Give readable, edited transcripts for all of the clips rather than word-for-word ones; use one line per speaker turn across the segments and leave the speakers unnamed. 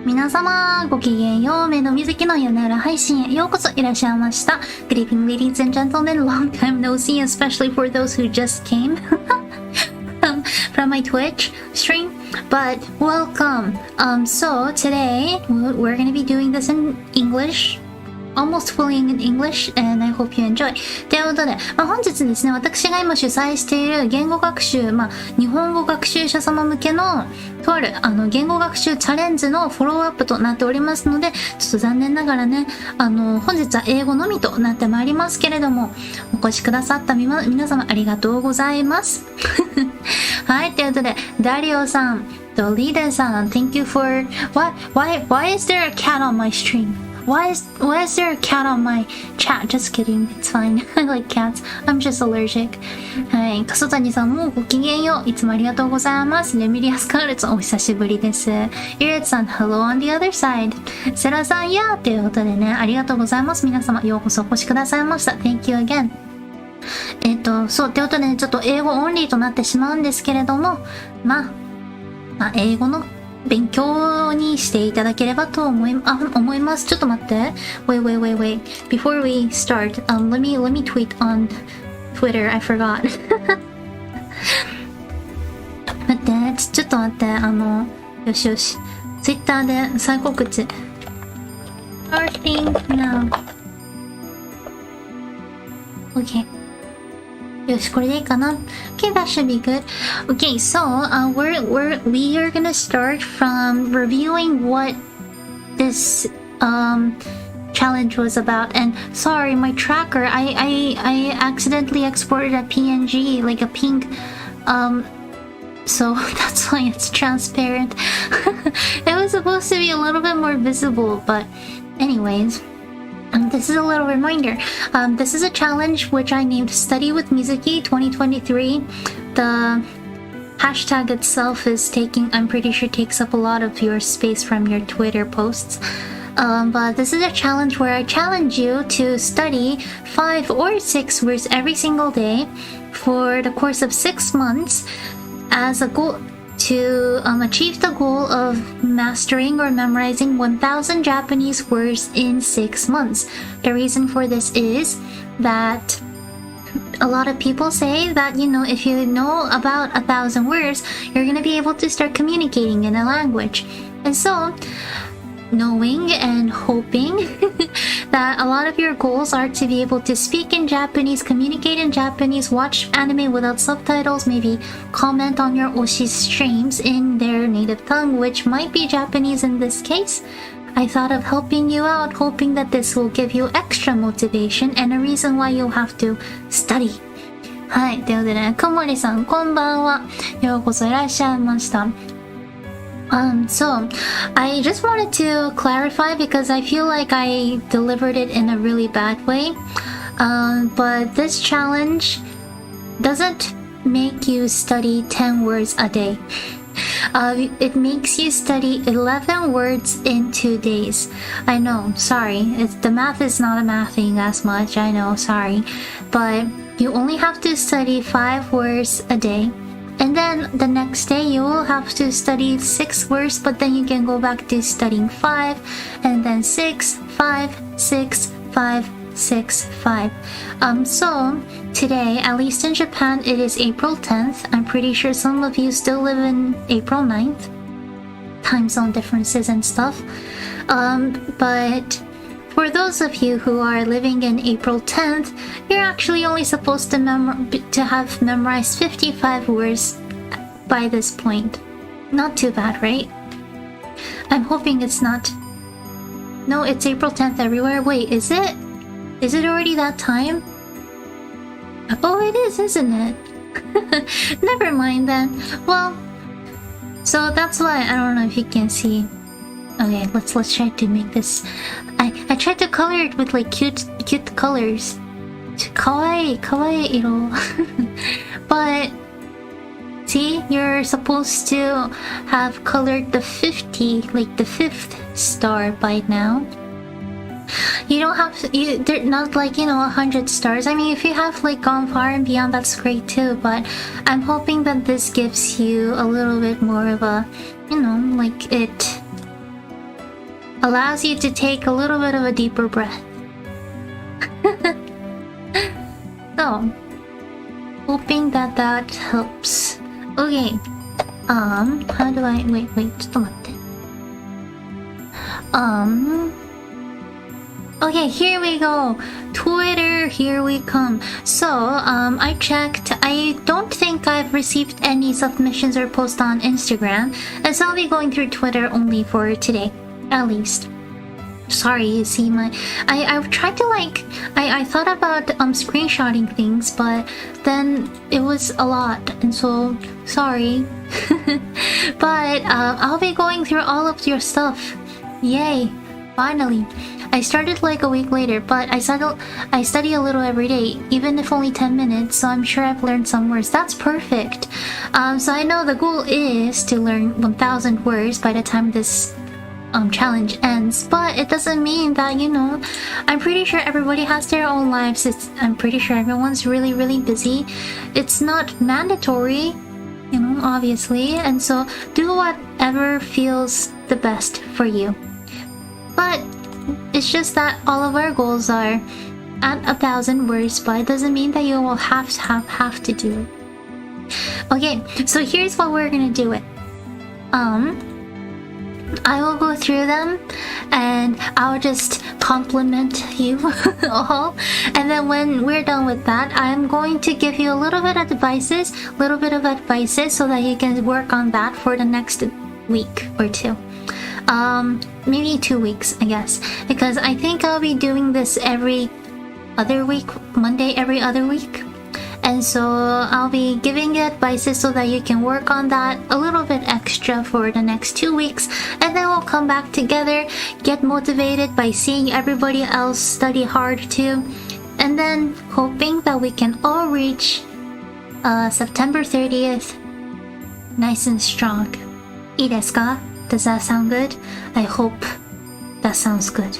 皆様ごきげんよう。鳴杜水月の夜な夜配信へようこそいらっしゃいました。Good evening, ladies and gentlemen. Long time no see, especially for those who just came from my Twitch stream. But welcome. So today we're gonna be doing this in English.Almost fully in English, and I hope you enjoy. ということで、本日ですね、私が今主催している言語学習、日本語学習者様向けのとある言語学習チャレンジのフォローアップとなっておりますので、ちょっと残念ながらね、本日は英語のみとなってまいりますけれども、お越しくださった皆様ありがとうございます。はい、ということで、ダリオさんとリーダーさん、Thank you for... Why is there a cat on my stream?Why is there a cat on my chat? Just kidding. It's fine. I like cats. I'm just allergic. はい。かそたにさんもごきげんよう。いつもありがとうございます。レミリアスカーレッツお久しぶりです。ゆれつさん、Hello on the other side. セラさん、やーということでね、ありがとうございます。皆様、ようこそお越しくださいました。Thank you again. そう、ということでね、ちょっと英語オンリーとなってしまうんですけれども、英語の勉強にしていただければと思います。ちょっと待って。Wait. Before we start, let me tweet on Twitter. I forgot. 待って、ちょっと待って。よし。Twitter で再告知。Starting now. Okay.よし、これでいいかな。Okay, that should be good. Okay, so we are gonna start from reviewing what this challenge was about. And sorry, my tracker, I accidentally exported a PNG, like a pink, so that's why it's transparent. It was supposed to be a little bit more visible, but anyways.This is a little reminder. This is a challenge which I named Study with Mizuki 2023. The hashtag itself is I'm pretty sure takes up a lot of your space from your Twitter posts. But this is a challenge where I challenge you to study 5 or 6 words every single day for the course of 6 months as a goal to achieve the goal of mastering or memorizing 1,000 Japanese words in 6 months. The reason for this is that a lot of people say that, if you know about 1,000 words, you're going to be able to start communicating in a language. And so, knowing and hoping that a lot of your goals are to be able to speak in Japanese, communicate in Japanese, watch anime without subtitles, maybe comment on your Oshi's streams in their native tongue, which might be Japanese in this case. I thought of helping you out, hoping that this will give you extra motivation and a reason why you'll have to study. はい、ということでね、くもりさん、こんばんは。ようこそいらっしゃいました。So I just wanted to clarify because I feel like I delivered it in a really bad way. But this challenge doesn't make you study 10 words a day. It makes you study 11 words in 2 days. I know, sorry. The math is not mathing as much. I know, sorry. But you only have to study 5 words a day.And then the next day you will have to study 6 words, but then you can go back to studying 5, and then 6, 5, 6, 5, 6, 5. So today, at least in Japan, it is April 10th. I'm pretty sure some of you still live in April 9th. Time zone differences and stuff. But for those of you who are living in April 10th, you're actually only supposed to have memorized 55 words by this point. Not too bad, right? I'm hoping it's not. No, it's April 10th everywhere. Wait, is it? Is it already that time? Oh, it is, isn't it? Never mind then. Well, so that's why I don't know if you can see.Okay, let's try to make this. I tried to color it with like cute colors. Kawaii iro. But see, you're supposed to have colored the 50, like the 5th star by now. You don't have they're not like 100 stars. I mean, if you have like gone far and beyond, that's great too. But I'm hoping that this gives you a little bit more of a, like it allows you to take a little bit of a deeper breath. So, hoping that that helps. Okay. How do I wait, ちょっと待って。Okay, here we go. Twitter, here we come. So, I checked. I don't think I've received any submissions or posts on Instagram, and so I'll be going through Twitter only for today, at least. Sorry, you see I've tried to I thought about screenshotting things, but then it was a lot, and so sorry. But I'll be going through all of your stuff. Yay, finally. I started like a week later, but I study a little every day, even if only 10 minutes, so I'm sure I've learned some words. That's perfect. So I know the goal is to learn 1,000 words by the time this challenge ends, but it doesn't mean that, I'm pretty sure everybody has their own lives. I'm pretty sure everyone's really, really busy. It's not mandatory, obviously, and so do whatever feels the best for you. But it's just that all of our goals are at 1,000 words, but it doesn't mean that you will have to do it. Okay, so here's what we're gonna do it. I will go through them and I'll just compliment you all, and then when we're done with that, I'm going to give you a little bit of advices so that you can work on that for the next week or two. Maybe 2 weeks, I guess, because I think I'll be doing this every other week, Monday every other week. And so I'll be giving you advices so that you can work on that a little bit extra for the next 2 weeks, and then we'll come back together, get motivated by seeing everybody else study hard too, and then hoping that we can all reach September 30th nice and strong. いいですか? Does that sound good? I hope that sounds good.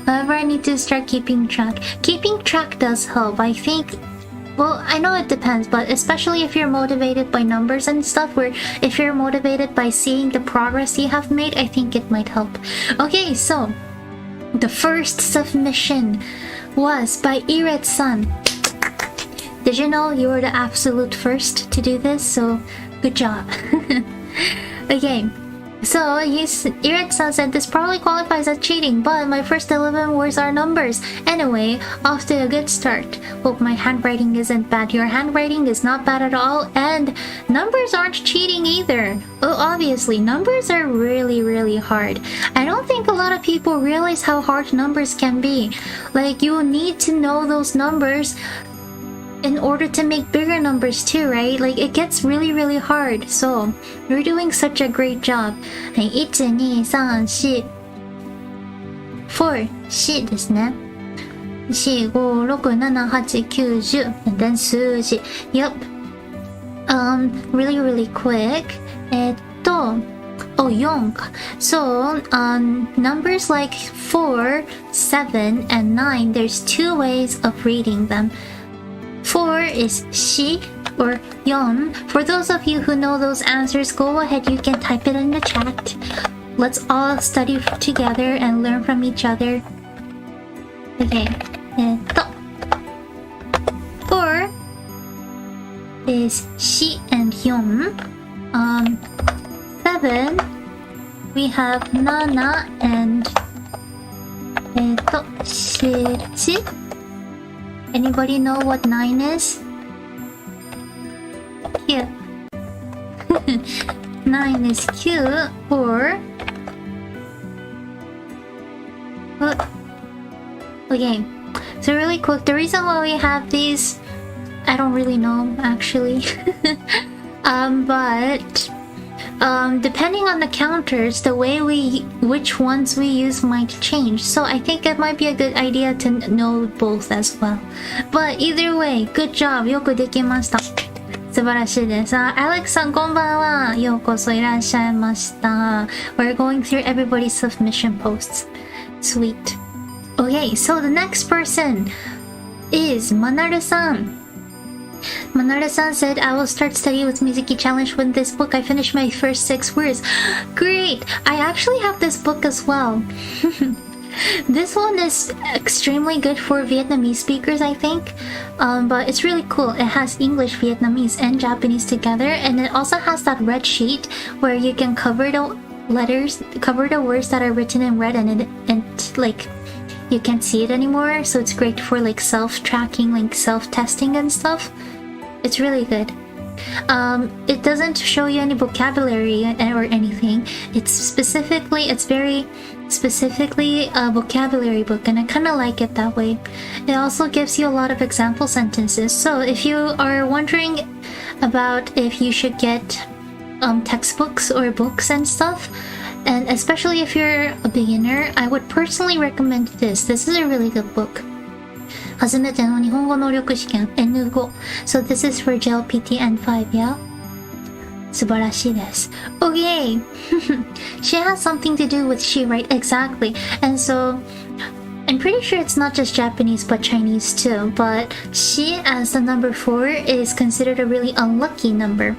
However, I need to start keeping track. Keeping track does help, I think. Well, I know it depends, but especially if you're motivated by numbers and stuff, where if you're motivated by seeing the progress you have made, I think it might help. Okay, so the first submission was by Iret-san. Did you know you were the absolute first to do this? So good job. Okay, so Iret-san said this probably qualifies as cheating, but my first 11 words are numbers. Anyway, off to a good start. Hope my handwriting isn't bad. Your handwriting is not bad at all, and numbers aren't cheating either. Well, obviously, numbers are really, really hard. I don't think a lot of people realize how hard numbers can be. Like, you need to know those numbers in order to make bigger numbers too, right? Like, it gets really, really hard. So, you're doing such a great job. はい、1、2、3、4、4、4ですね。4、5、6、7、8、9、10 and then 数字。Yep. Really, really quick. 4. So, numbers like 4, 7, and 9, there's 2 ways of reading them. 4 is 4 or 4. For those of you who know those answers, go ahead, you can type it in the chat. Let's all study together and learn from each other. Okay. 4 is 4 and 4. 7, we have 7 and 7. Anybody know what 9 is? Here. 9 is Q, or... Okay, so really quick, the reason why we have these, I don't really know, actually. But... depending on the counters, the way which ones we use might change. So I think it might be a good idea to know both as well. But either way, good job. よくできました。素晴らしいです。Alex さんこんばんは。ようこそいらっしゃいました。We're going through everybody's submission posts. Sweet. Okay, so the next person is Manaru さん。Manare-san said, I will start studying with Mizuki Challenge when this book I finish my first 6 words. Great! I actually have this book as well. This one is extremely good for Vietnamese speakers, I think. But it's really cool. It has English, Vietnamese, and Japanese together. And it also has that red sheet where you can cover the words that are written in red and like you can't see it anymore. So it's great for like self-tracking, like self-testing and stuff. It's really good. It doesn't show you any vocabulary or anything. It's very specifically a vocabulary book, and I kind of like it that way. It also gives you a lot of example sentences. So if you are wondering about if you should get textbooks or books and stuff, and especially if you're a beginner, I would personally recommend this. This is a really good book. 初めての日本語能力試験 N5. So this is for JLPT N5, yeah? 素晴らしいです。Okay! She has something to do with she, right? Exactly. And so, I'm pretty sure it's not just Japanese but Chinese too. But she, as the number 4, is considered a really unlucky number.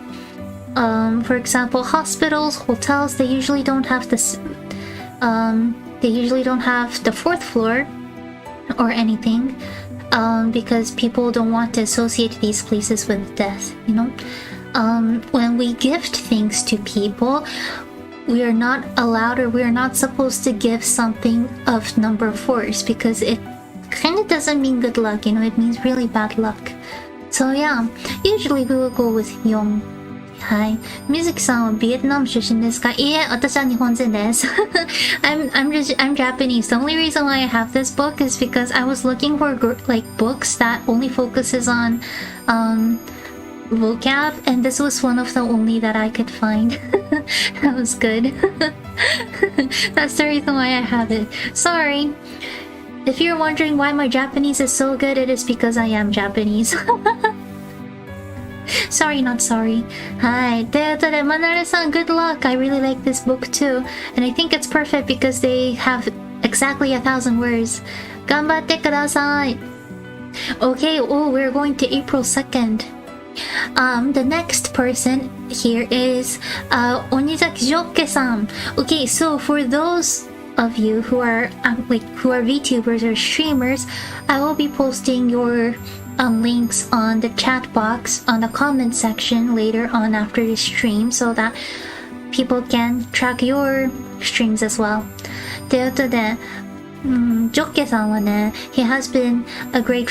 For example, hospitals, hotels, they usually don't have this. They usually don't have the 4th floor or anything. Because people don't want to associate these places with death, you know? When we gift things to people, we are not allowed or we are not supposed to give something of number 4s because it kind of doesn't mean good luck, you know? It means really bad luck. So yeah, usually we will go with Yong. はい。Mizuki さんはビエトナム出身ですか？いいえ、私は日本人です。I'm Japanese. The only reason why I have this book is because I was looking for like books that only focuses on vocab, and this was one of the only that I could find. That was good. That's the reason why I have it. Sorry. If you're wondering why my Japanese is so good, it is because I am Japanese. Sorry, not sorry. Hi. ということで、Manareさん, good luck. I really like this book too. And I think it's perfect because they have exactly 1,000 words. 頑張ってください. Okay, oh, we're going to April 2nd. The next person here is Onizaki Jokke-san. Okay, so for those of you who are VTubers or streamers, I will be posting your links on the chat box on the comment section later on after the stream so that people can track your streams as well. ということで、ジョッケさんはね、he has been a great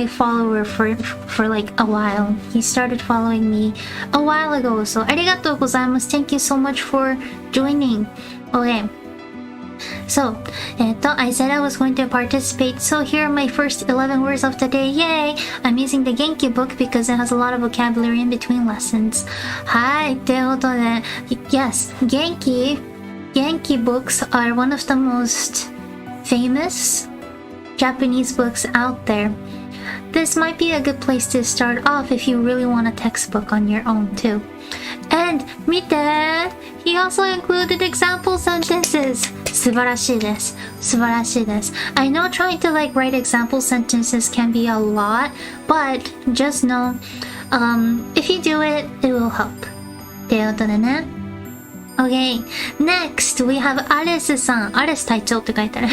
follower for like a while. He started following me a while ago. So ありがとうございます. Thank you so much for joining. Okay. So, I said I was going to participate, so here are my first 11 words of the day. Yay! I'm using the Genki book because it has a lot of vocabulary in between lessons. Hi! ということで, yes, Genki books are one of the most famous Japanese books out there. This might be a good place to start off if you really want a textbook on your own too. And 見て! He also included example sentences. 素晴らしいです. 素晴らしいです. I know trying to like write example sentences can be a lot, but just know, if you do it, it will help. ということでね. Okay, next we have Ares さん. Ares 隊長って書いてある.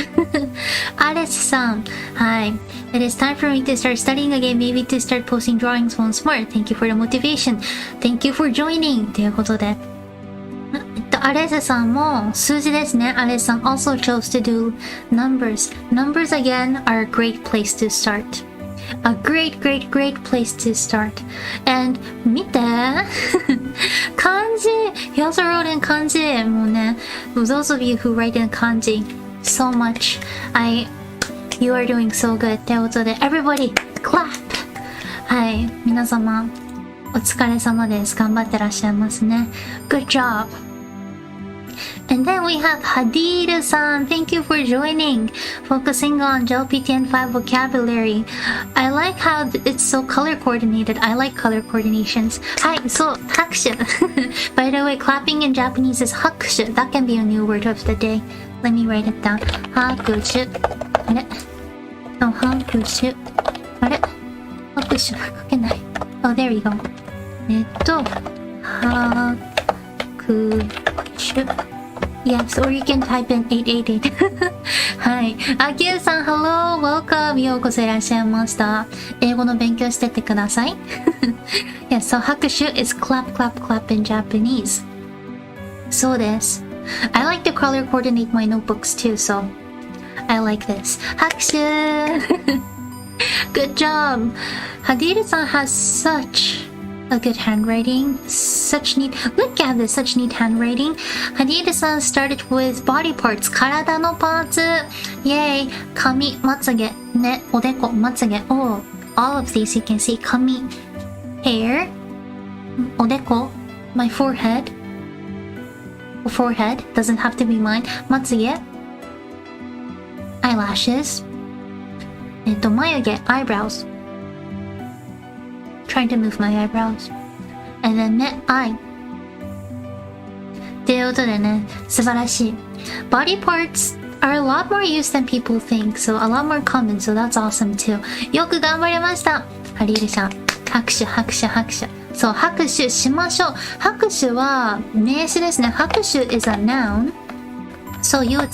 Ares さん. Hi. It is time for me to start studying again, maybe to start posting drawings once more. Thank you for the motivation. Thank you for joining. ということで. アレスさんも数字ですね。アレスさん also chose to do numbers. Numbers again are a great place to start. A great place to start. And 見て漢字 He also wrote in 漢字もうね Those of you who write in 漢字 so much You are doing so good ということで Everybody clap はい、皆様お疲れ様です。頑張ってらっしゃいますね。Good job. And then we have Hadid-san. Thank you for joining. Focusing on JLPTN5 vocabulary. I like how it's so color coordinated. I like color coordinations. Hi, so hakushu. By the way, clapping in Japanese is hakushu. That can be a new word of the day. Let me write it down. Hakushu. あれ? No, hakushu. あれ?拍手書けない。Oh, there you go. 拍手。Yes, or you can type in 888. はい。あきゅうさん、Hello, welcome. ようこそいらっしゃいました。英語の勉強してってください。Yes, so 拍手 is clap, clap, clap in Japanese. そうです。I like to color coordinate my notebooks too, so I like this. 拍手Good job. Hadid-san has such a good handwriting. Look at this, such neat handwriting. Hadid-san started with body parts. 体のパーツ。Yay. 髪、まつげ、ね、おでこ、まつげ。Oh, all of these you can see. 髪、hair, おでこ, my forehead. Forehead doesn't have to be mine. まつげ、eyelashes. 眉毛 eyebrows. Trying to move my eyebrows. And then ね eye. っていうことでね、素晴らしい。Body parts are a lot more used than people think, so a lot more common, so that's awesome too. よく頑張りました。ハリールさん、拍手拍手拍手。そう、拍手しましょう。拍手は名詞ですね。拍手 is a noun. So we would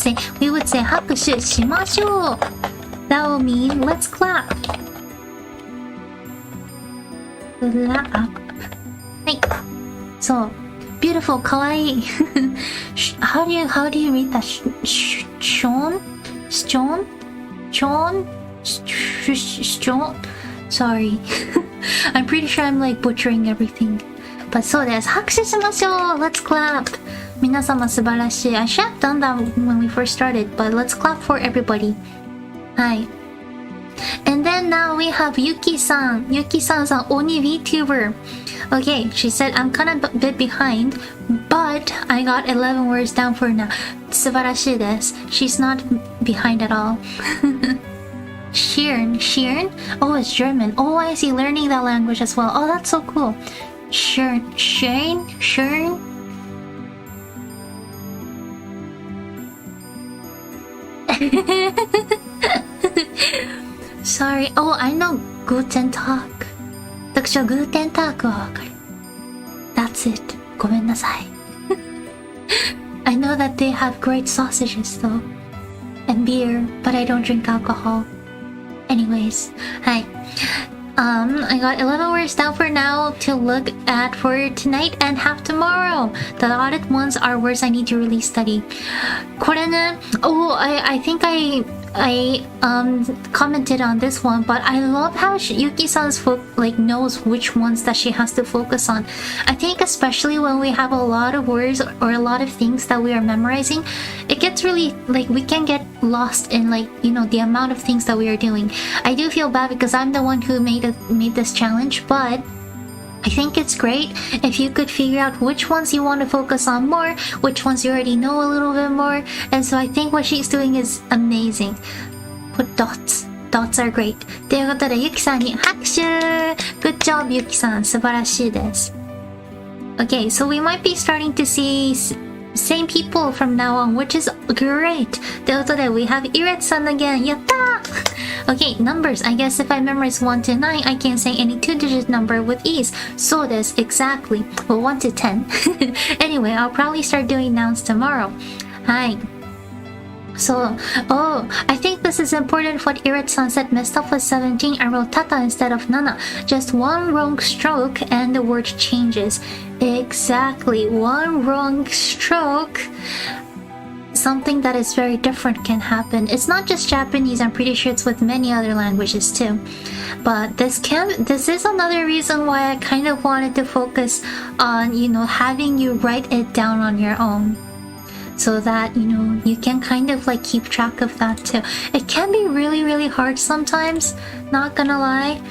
say 拍手しましょう。That will mean let's clap. Clap. はい。そう。Beautiful. かわいい。How do you read that? Sean? Sorry. I'm pretty sure I'm like butchering everything. But そうです。拍手しましょう。Let's clap. 皆様素晴らしい。I should have done that when we first started, but let's clap for everybody. はい。And then now we have Yuki-san. Yuki-san is an Oni VTuber. Okay, she said, I'm kind of a bit behind, but I got 11 words down for now. 素晴らしいです。She's not behind at all. Sheeran? Oh, it's German. Oh, I see. Learning that language as well. Oh, that's so cool. Sheeran? Sorry. Oh, I know Guten Tag. 私は Guten Tag はわかる。That's it. ごめんなさい。I know that they have great sausages though. And beer, but I don't drink alcohol. Anyways, はい。I got 11 words down for now to look at for tonight and half tomorrow. The dotted ones are words I need to really study. これね、oh, I think I commented on this one, but I love how Yuki-san's knows which ones that she has to focus on. I think especially when we have a lot of words or a lot of things that we are memorizing, it gets really we can get lost in the amount of things that we are doing. I do feel bad because I'm the one who made this challenge, but I think it's great if you could figure out which ones you want to focus on more, which ones you already know a little bit more. And so I think what she's doing is amazing. Put dots. Dots are great. ということで、ゆきさんに拍手 Good job, ゆきさん。素晴らしいです。Okay, so we might be starting to see same people from now on, which is great. ということで、we have Iret さん again. やったー Okay, numbers. I guess if I memorize 1 to 9, I can say any 2-digit number with ease. そうです。Exactly. Well, 1 to 10. Anyway, I'll probably start doing nouns tomorrow. はい。So, I think this is important what Iret-san said. Messed up with 17, I wrote tata instead of nana. Just one wrong stroke and the word changes. Exactly, one wrong stroke. Something that is very different can happen. It's not just Japanese, I'm pretty sure it's with many other languages too. But this is another reason why I kind of wanted to focus on, having you write it down on your own. So that, you can kind of keep track of that too. It can be really, really hard sometimes, not gonna lie.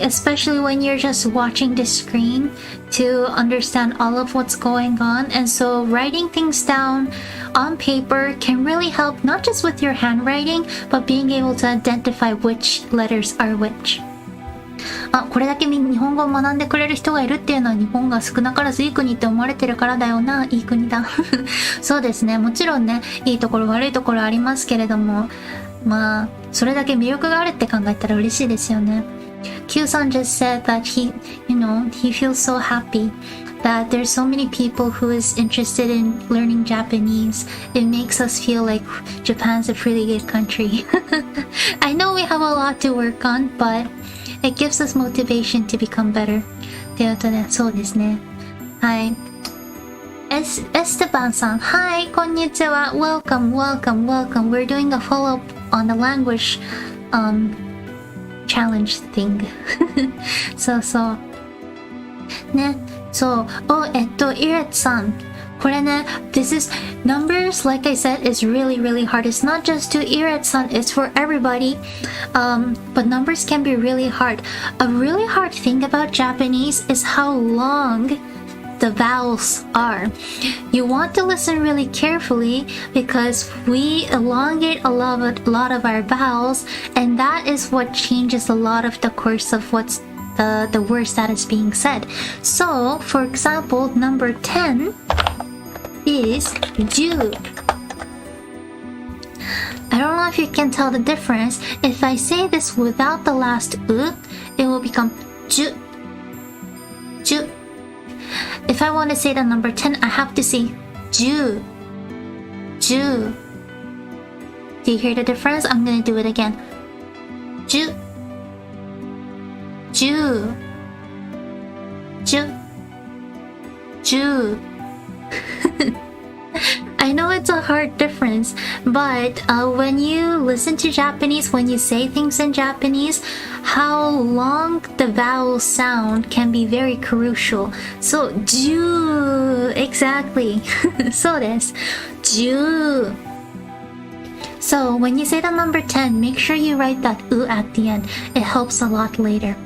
Especially when you're just watching the screen to understand all of what's going on. And so writing things down on paper can really help, not just with your handwriting, but being able to identify which letters are which. これだけ日本語を学んでくれる人がいるっていうのは日本が少なからずいい国って思われてるからだよな。いい国だ。そうですね。もちろんね、いいところ悪いところありますけれども、それだけ魅力があるって考えたら嬉しいですよね。Q-san just said that he feels so happy that there's so many people who is interested in learning Japanese. It makes us feel like Japan's a pretty good country. I know we have a lot to work on, but it gives us motivation to become better. ということで、そうですね。はい。エステバンさん、はい、こんにちは。Welcome, welcome, welcome. We're doing a follow-up on the language challenge thing. そうそう。ね。そう。イレッツさん。これね、this is numbers, like I said, is really, really hard. It's not just to Iret-san, it's for everybody. But numbers can be really hard. A really hard thing about Japanese is how long the vowels are. You want to listen really carefully because we elongate a lot of our vowels, and that is what changes a lot of the course of what's the words that is being said. So, for example, number 10 is ju. I don't know if you can tell the difference. If I say this without the last u, it will become ju. Ju. If I want to say the number 10, I have to say ju. Ju. Do you hear the difference? I'm gonna do it again. Ju. Ju. Ju. Ju. I know it's a hard difference, but when you listen to Japanese, when you say things in Japanese, how long the vowel sound can be very crucial. So, ju, exactly. So desu. Ju. So, when you say the number 10, make sure you write that u at the end. It helps a lot later.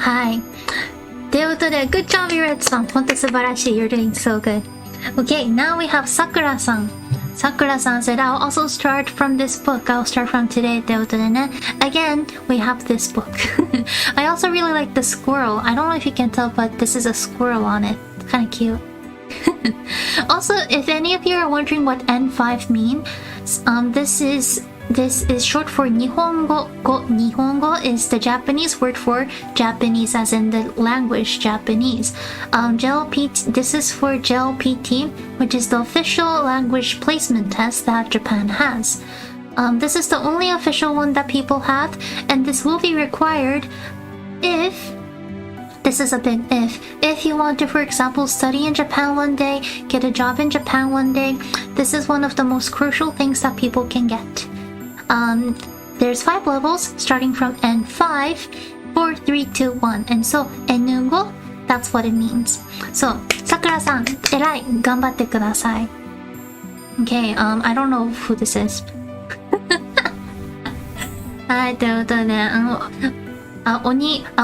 Hi. ということで、Good job, Iret-san. 本当素晴らしい. You're doing so good. Okay, now we have Sakura-san. Sakura-san said, I'll also start from this book. I'll start from today. ということでね. Again, we have this book. I also really like the squirrel. I don't know if you can tell, but this is a squirrel on it. It's kind of cute. Also, if any of you are wondering what N5 means, this is short for Nihongo. Nihongo is the Japanese word for Japanese, as in the language Japanese. JLPT, this is for JLPT, which is the official language placement test that Japan has. This is the only official one that people have, and this will be required if, this is a big if you want to, for example, study in Japan one day, get a job in Japan one day, this is one of the most crucial things that people can get. There's 5 levels starting from N5, 4, 3, 2, 1. And so, N5, that's what it means. So, Sakura-san, 偉い、頑張ってください. Okay, I don't know who this is. はい、ということでね、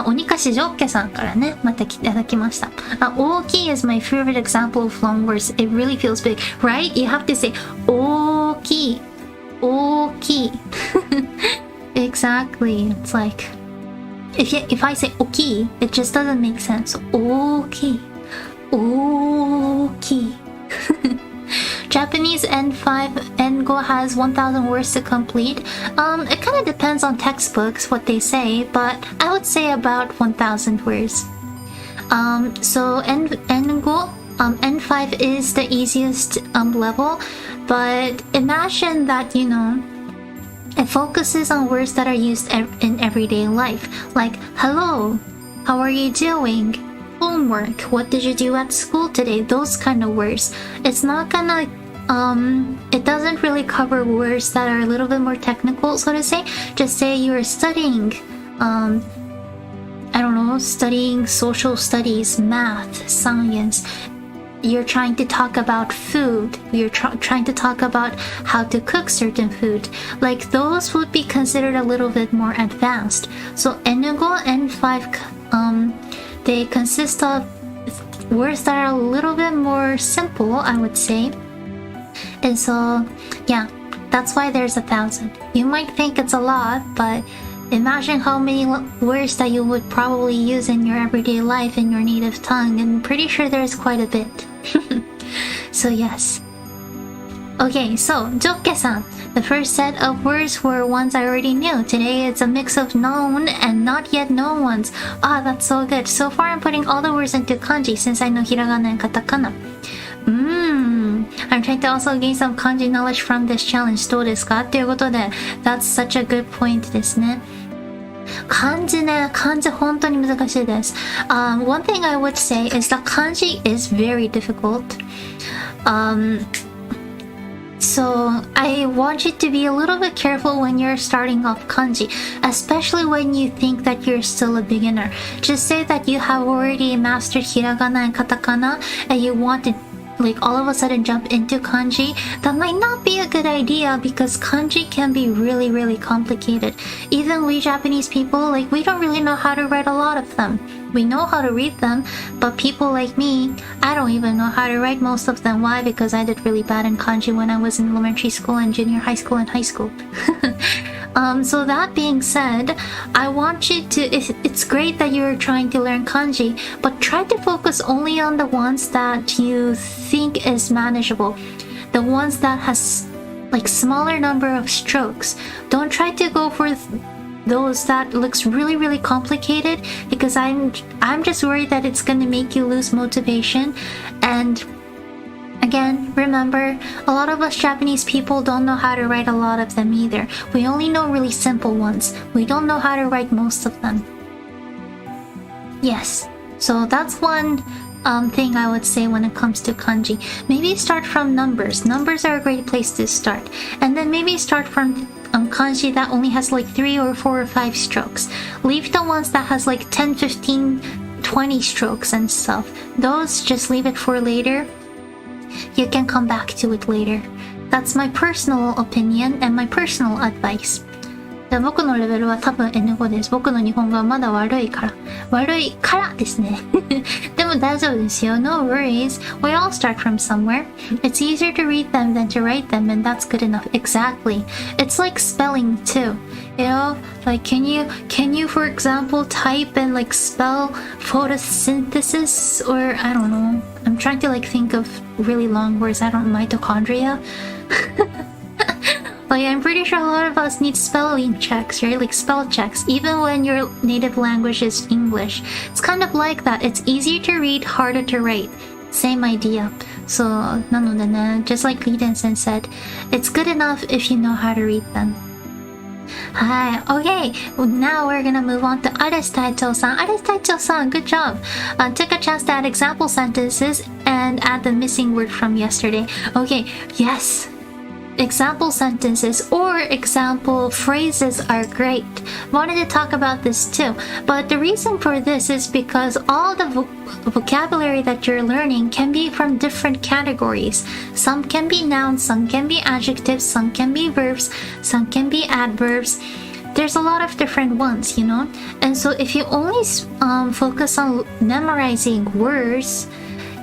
鬼かしジョッケさんからね、またいただきました。大きい is my favorite example of long words. It really feels big, right? You have to say 大きい. 大きい. Exactly. It's like if I say 大きい, it just doesn't make sense. 大きい. 大きい. Japanese N5 N5 has 1,000 words to complete. It kind of depends on textbooks what they say, but I would say about 1,000 words. So N5 N5 is the easiest level, but imagine that, you know, it focuses on words that are used in everyday life, like hello, how are you doing, homework, what did you do at school today, those kind of words. It's not gonna it doesn't really cover words that are a little bit more technical, so to say. Just say you're studying I don't know, studying social studies, math, science. You're trying to talk about food. You're trying to talk about how to cook certain food. Like those would be considered a little bit more advanced. So N5 and N5, they consist of words that are a little bit more simple, I would say. And so, yeah, that's why there's 1,000. You might think it's a lot, but imagine how many words that you would probably use in your everyday life in your native tongue, and I'm pretty sure there's quite a bit. So yes. Okay, so ジョッケさん The first set of words were ones I already knew. Today it's a mix of known and not yet known ones. Ah, that's so good. So far I'm putting all the words into kanji since I know hiragana and katakana. I'm trying to also gain some kanji knowledge from this challenge. どうですかということで、that's such a good point ですね。漢字ね、漢字本当に難しいです。One thing I would say is that kanji is very difficult. So I want you to be a little bit careful when you're starting off kanji, especially when you think that you're still a beginner. Just say that you have already mastered hiragana and katakana and you want to like all of a sudden jump into kanji. That might not be a good idea because kanji can be really complicated. Even we Japanese people, like we don't really know how to write a lot of them. We know how to read them, but people like me, I don't even know how to write most of them. Why? Because I did really bad in kanji when I was in elementary school and junior high school and high school. So that being said, I want you to, it's great that you're trying to learn kanji, but try to focus only on the ones that you think is manageable. The ones that has like smaller number of strokes. Don't try to go for those that looks really complicated because I'm just worried that it's gonna make you lose motivation. And again, remember, a lot of us Japanese people don't know how to write a lot of them either. We only know really simple ones. We don't know how to write most of them. Yes, so that's one thing I would say when it comes to kanji. Maybe start from numbers. Numbers are a great place to start. And then maybe start from kanji that only has like 3 or 4 or 5 strokes. Leave the ones that has like 10, 15, 20 strokes and stuff. Those, just leave it for later. You can come back to it later. That's my personal opinion and my personal advice. 僕のレベルは多分 N5 です。僕の日本語はまだ悪いからですね。でも大丈夫ですよ。No worries. We all start from somewhere. It's easier to read them than to write them, and that's good enough. Exactly. It's like spelling too. You know, like can you for example type and like spell photosynthesis, or I don't know. I'm trying to like think of really long words. I don't know, mitochondria. Like I'm pretty sure a lot of us need spelling checks, right? Like spell checks, even when your native language is English. It's kind of like that. It's easier to read, harder to write. Same idea. So, なのでね, just like Eden-sen said, it's good enough if you know how to read them. Hi, okay, now we're gonna move on to Ares Taito-san. Ares Taito-san, good job. Took a chance to add example sentences and add the missing word from yesterday. Okay, yes. Example sentences or example phrases are great. Wanted to talk about this too, but the reason for this is because all the vocabulary that you're learning can be from different categories. Some can be nouns, some can be adjectives, some can be verbs, some can be adverbs. There's a lot of different ones, you know? And so if you only focus on memorizing words,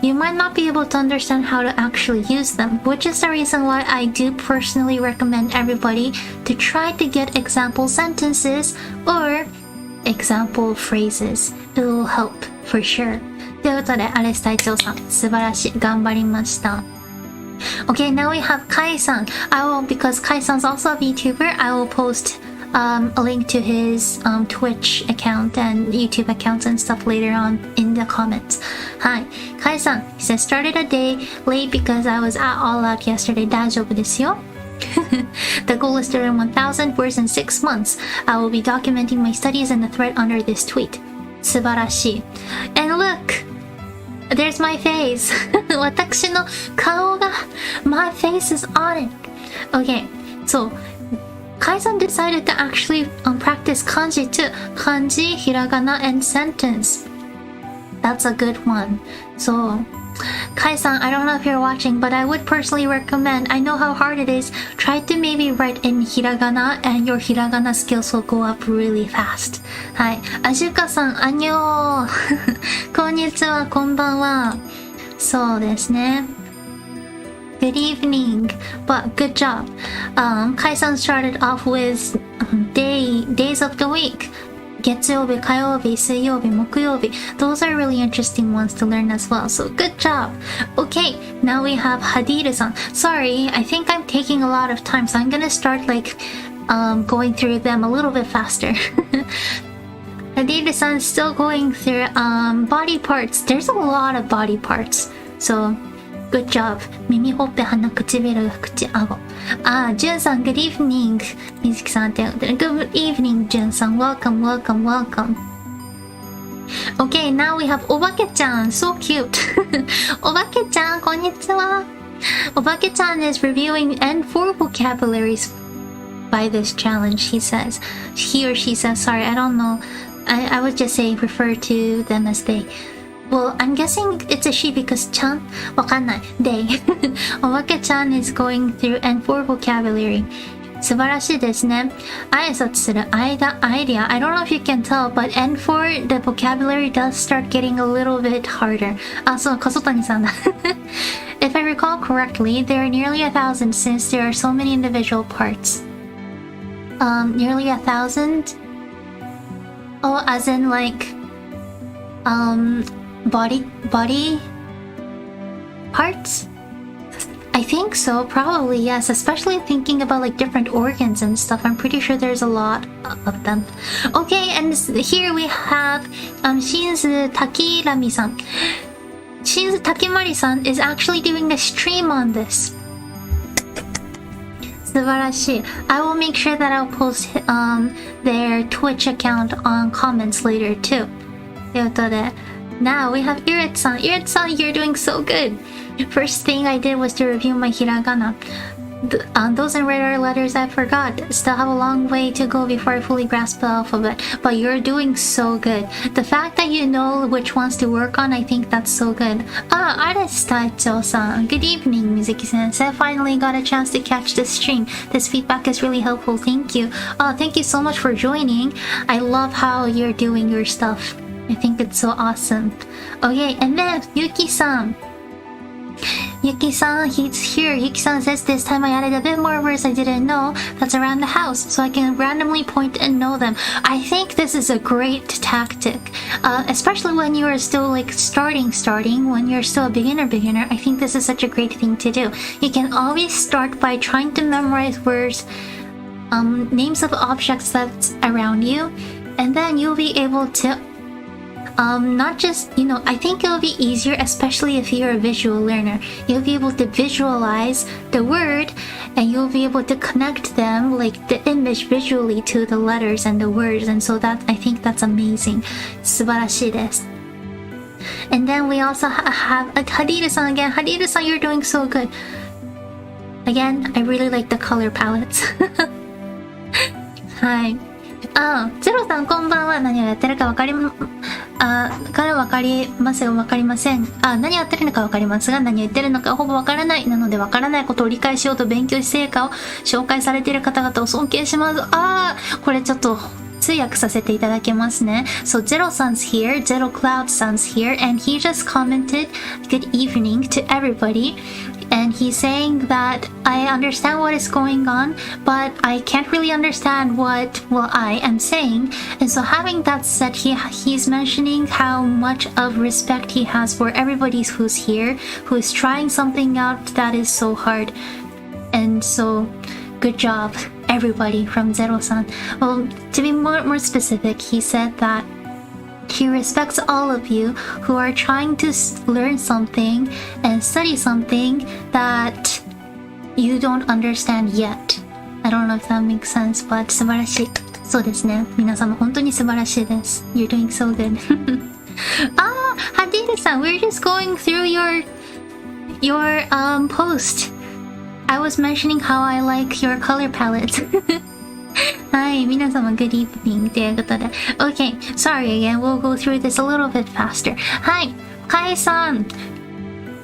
you might not be able to understand how to actually use them, which is the reason why I do personally recommend everybody to try to get example sentences or example phrases. It will help for sure. ということで、アレス隊長さん、素晴らしい。頑張りました。Okay, now we have Kai-san. Because Kai-san's also a VTuber, I will post a link to his Twitch account and YouTube accounts and stuff later on in the comments. Hi, Kai-san. He says, started a day late because I was at All Out yesterday. 大丈夫ですよ。The goal is to learn 1,000 words in 6 months. I will be documenting my studies in the thread under this tweet. 素晴らしい。And look! There's my face. 私の顔が my face is on it. Okay, so Kai-san decided to actually practice kanji too. Kanji, hiragana, and sentence. That's a good one. So, Kai-san, I don't know if you're watching, but I would personally recommend, I know how hard it is, try to maybe write in hiragana and your hiragana skills will go up really fast. はい。アジュカさん、アニョー。こんにちは、こんばんは。そうですね。Good evening, but good job. Kai-san started off with days of the week. 月曜日、火曜日、水曜日、木曜日. Those are really interesting ones to learn as well. So good job. Okay, now we have Hadiru-san. Sorry, I think I'm taking a lot of time, so I'm gonna start going through them a little bit faster. Hadiru-san is still going through body parts. There's a lot of body parts. So good job. 耳、ほっぺ、鼻、唇、口、顎。Jun-san, good evening. Mizuki-san, good evening, Jun-san. Welcome, welcome, welcome. Okay, now we have Obake-chan. So cute. Obake-chan, konnichiwa. Obake-chan is reviewing N4 vocabularies by this challenge, he or she says, sorry, I don't know. I would just say refer to them as they. Well, I'm guessing it's a she because chan? わかんない. They. Obake-chan is going through N4 vocabulary. 素晴らしいですね。挨拶する間、idea. I don't know if you can tell, but N4, the vocabulary does start getting a little bit harder. そう、小谷さんだ。If I recall correctly, there are nearly 1,000 since there are so many individual parts. Nearly 1,000? Oh, as in body parts? I think so, probably, yes, especially thinking about different organs and stuff. I'm pretty sure there's a lot of them. Okay, and here we have Shinzu Takirami-san. Shinzu Takimari-san is actually doing a stream on this. 素晴らしい. I will make sure that I'll post their Twitch account on comments later too. ということで Now we have Irit-san. Irit-san, you're doing so good. First thing I did was to review my hiragana. Those in red letters I forgot. Still have a long way to go before I fully grasp the alphabet. But you're doing so good. The fact that you know which ones to work on, I think that's so good. Artist Taicho-san. Good evening, Mizuki-sensei. Finally got a chance to catch this stream. This feedback is really helpful. Thank you. Thank you so much for joining. I love how you're doing your stuff. I think it's so awesome. Okay, and then Yuki-san. Yuki-san, he's here. Yuki-san says this time I added a bit more words I didn't know that's around the house so I can randomly point and know them. I think this is a great tactic. Especially when you are still starting, when you're still a beginner. I think this is such a great thing to do. You can always start by trying to memorize words, names of objects that's around you, and then you'll be able to not just, I think it'll be easier, especially if you're a visual learner. You'll be able to visualize the word and you'll be able to connect them, the image visually to the letters and the words. And so I think that's amazing. 素晴らしいです. And then we also have Hadiru-san again. Hadiru-san, you're doing so good. Again, I really like the color palettes. はい。ゼロさんこんばんは。何をやってるかわかりますがわかりません。何をやってるのかわかりますが何を言ってるのかほぼわからない。なのでわからないことを理解しようと勉強し成果を紹介されている方々を尊敬します。これちょっと通訳させていただけますね。So Zero-san's here, Zero Cloud-san's here, and he just commented good evening to everybody. And he's saying that I understand what is going on, but I can't really understand what I am saying. And so having that said, he's mentioning how much of respect he has for everybody who's here, who is trying something out that is so hard. And so, good job, everybody from Zero-san. Well, to be more specific, he said that he respects all of you who are trying to learn something and study something that you don't understand yet. I don't know if that makes sense, but 素晴らしい。そうですね。皆様本当に素晴らしいです。You're doing so good. Hadiru-san, we're just going through your post. I was mentioning how I like your color palette. はい、皆様 good evening ということで Okay, sorry again, we'll go through this a little bit faster. はい、Kai-san.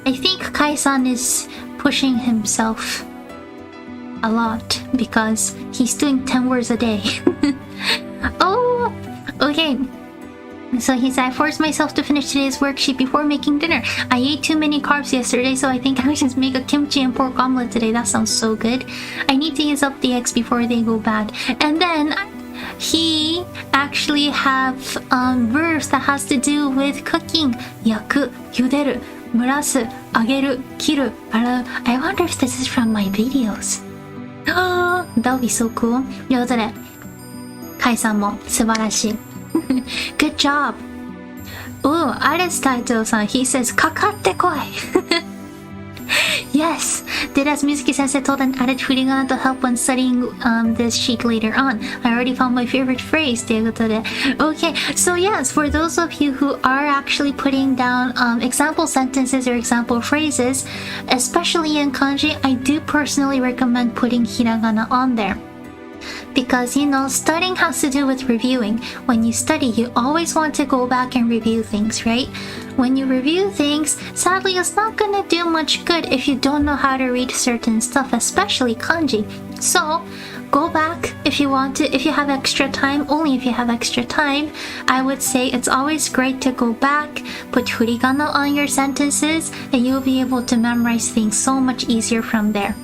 I think Kai-san is pushing himself a lot because he's doing 10 words a day. Oh, okay. So he said, I forced myself to finish today's worksheet before making dinner. I ate too many carbs yesterday, so I think I'll just make a kimchi and pork omelet today. That sounds so good. I need to use up the eggs before they go bad. And then he actually have verbs that has to do with cooking. 焼く、茹でる、蒸らす、揚げる、切る、洗う。I wonder if this is from my videos. That would be so cool. ということで、カイさんも素晴らしい。Good job. アレス隊長さん、he says, かかってこい。Yes, did as Mizuki sensei told and added furigana to help when studying this sheet later on. I already found my favorite phrase. ということで Okay, so yes, for those of you who are actually putting down example sentences or example phrases, especially in kanji, I do personally recommend putting hiragana on there. Because, you know, studying has to do with reviewing. When you study, you always want to go back and review things, right? When you review things, sadly, it's not gonna do much good if you don't know how to read certain stuff, especially kanji. So, go back if you want to, if you have extra time, only if you have extra time. I would say it's always great to go back, put furigana on your sentences, and you'll be able to memorize things so much easier from there.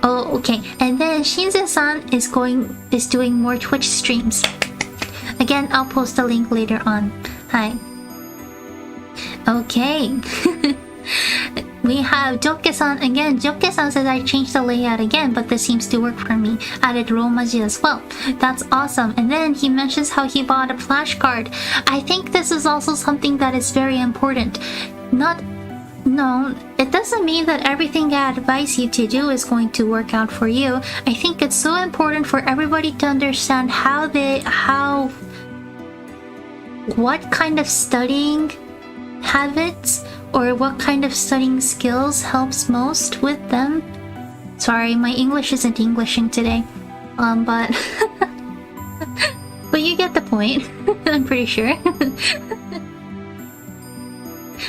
Oh, okay. And then Shinzen-san is doing more Twitch streams. Again, I'll post a link later on. Hi. Okay. We have Jokke-san again. Jokke-san says I changed the layout again, but this seems to work for me. Added Romaji as well. That's awesome. And then he mentions how he bought a flashcard. I think this is also something that is very important. No, it doesn't mean that everything I advise you to do is going to work out for you. I think it's so important for everybody to understand what kind of studying habits or what kind of studying skills helps most with them. Sorry, my English isn't Englishing today. But but you get the point. I'm pretty sure.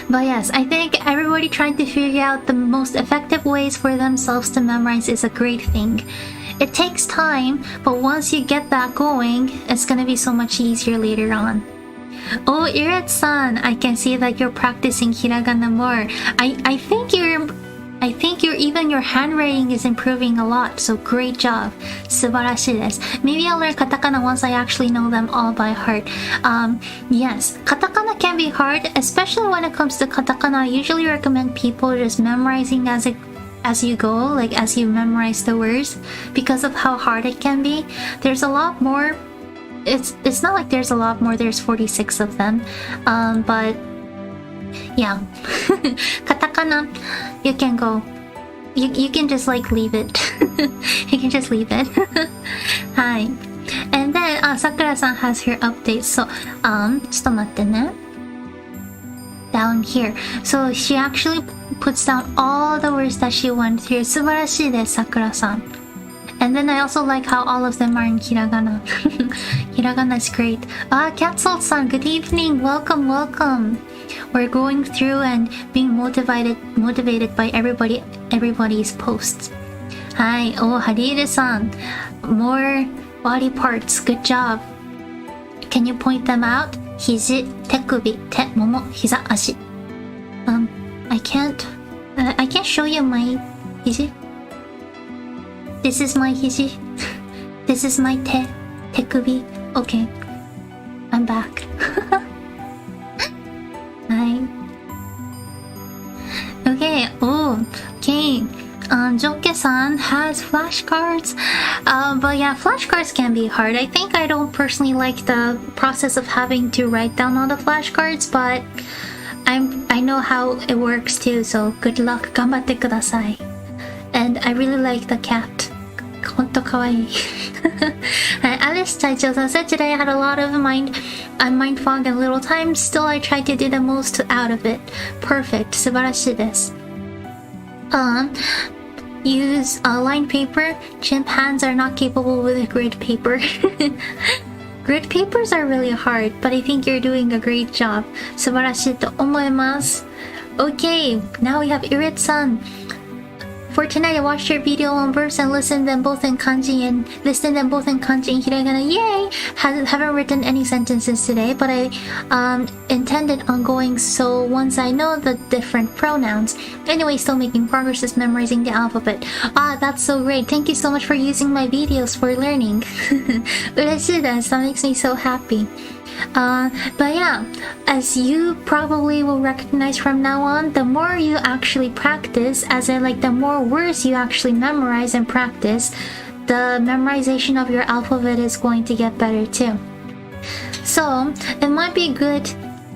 But yes, I think everybody trying to figure out the most effective ways for themselves to memorize is a great thing. It takes time, but once you get that going, it's gonna be so much easier later on. Oh, Iret-san, I can see that you're practicing hiragana more. I think even your handwriting is improving a lot, so great job. 素晴らしいです。Maybe I'll learn katakana once I actually know them all by heart. Yes, katakana can be hard, especially when it comes to katakana. I usually recommend people just memorizing as you go, like as you memorize the words, because of how hard it can be. There's a lot more. It's not like there's a lot more. There's 46 of them, but yeah. Katakana, you can go. You can just like leave it. You can just leave it. Hi. And then Sakura-san has her update. So ちょっと待ってね. Down here. So she actually puts down all the words that she went through. 素晴らしいです、Sakura-san. And then I also like how all of them are in hiragana. Hiragana is great. Catsalt-san, good evening. Welcome. We're going through and being motivated by everybody's posts. Hi. Oh, Harire-san. More body parts. Good job. Can you point them out? Hiji, tekubi, te, momo, hiza, ashi. I can't show you my hiji. This is my hiji. This is my te, tekubi. Okay. I'm back. Hi. Okay. Oh, okay. Jokke-san has flashcards. But yeah, flashcards can be hard. I think I don't personally like the process of having to write down all the flashcards, but I know how it works too, so good luck. 頑張ってください. And I really like the cat. ほんとかわいい. Alice Taicho-san said today I had a lot of mind fog and little time. Still, I tried to do the most out of it. Perfect. 素晴らしいです. Use lined paper. Chimp hands are not capable with grid paper. Grid papers are really hard, but I think you're doing a great job. 素晴らしいと思います. Okay, now we have Irit-san. For tonight, I watched your video on verbs and listened them both in kanji and hiragana. Yay! Haven't written any sentences today, but I intended on going so once I know the different pronouns. Anyway, still making progress is memorizing the alphabet. Ah, that's so great. Thank you so much for using my videos for learning. 嬉しいです. That makes me so happy. But yeah, as you probably will recognize from now on, the more you actually practice, as in like the more words you actually memorize and practice, the memorization of your alphabet is going to get better too. So it might be good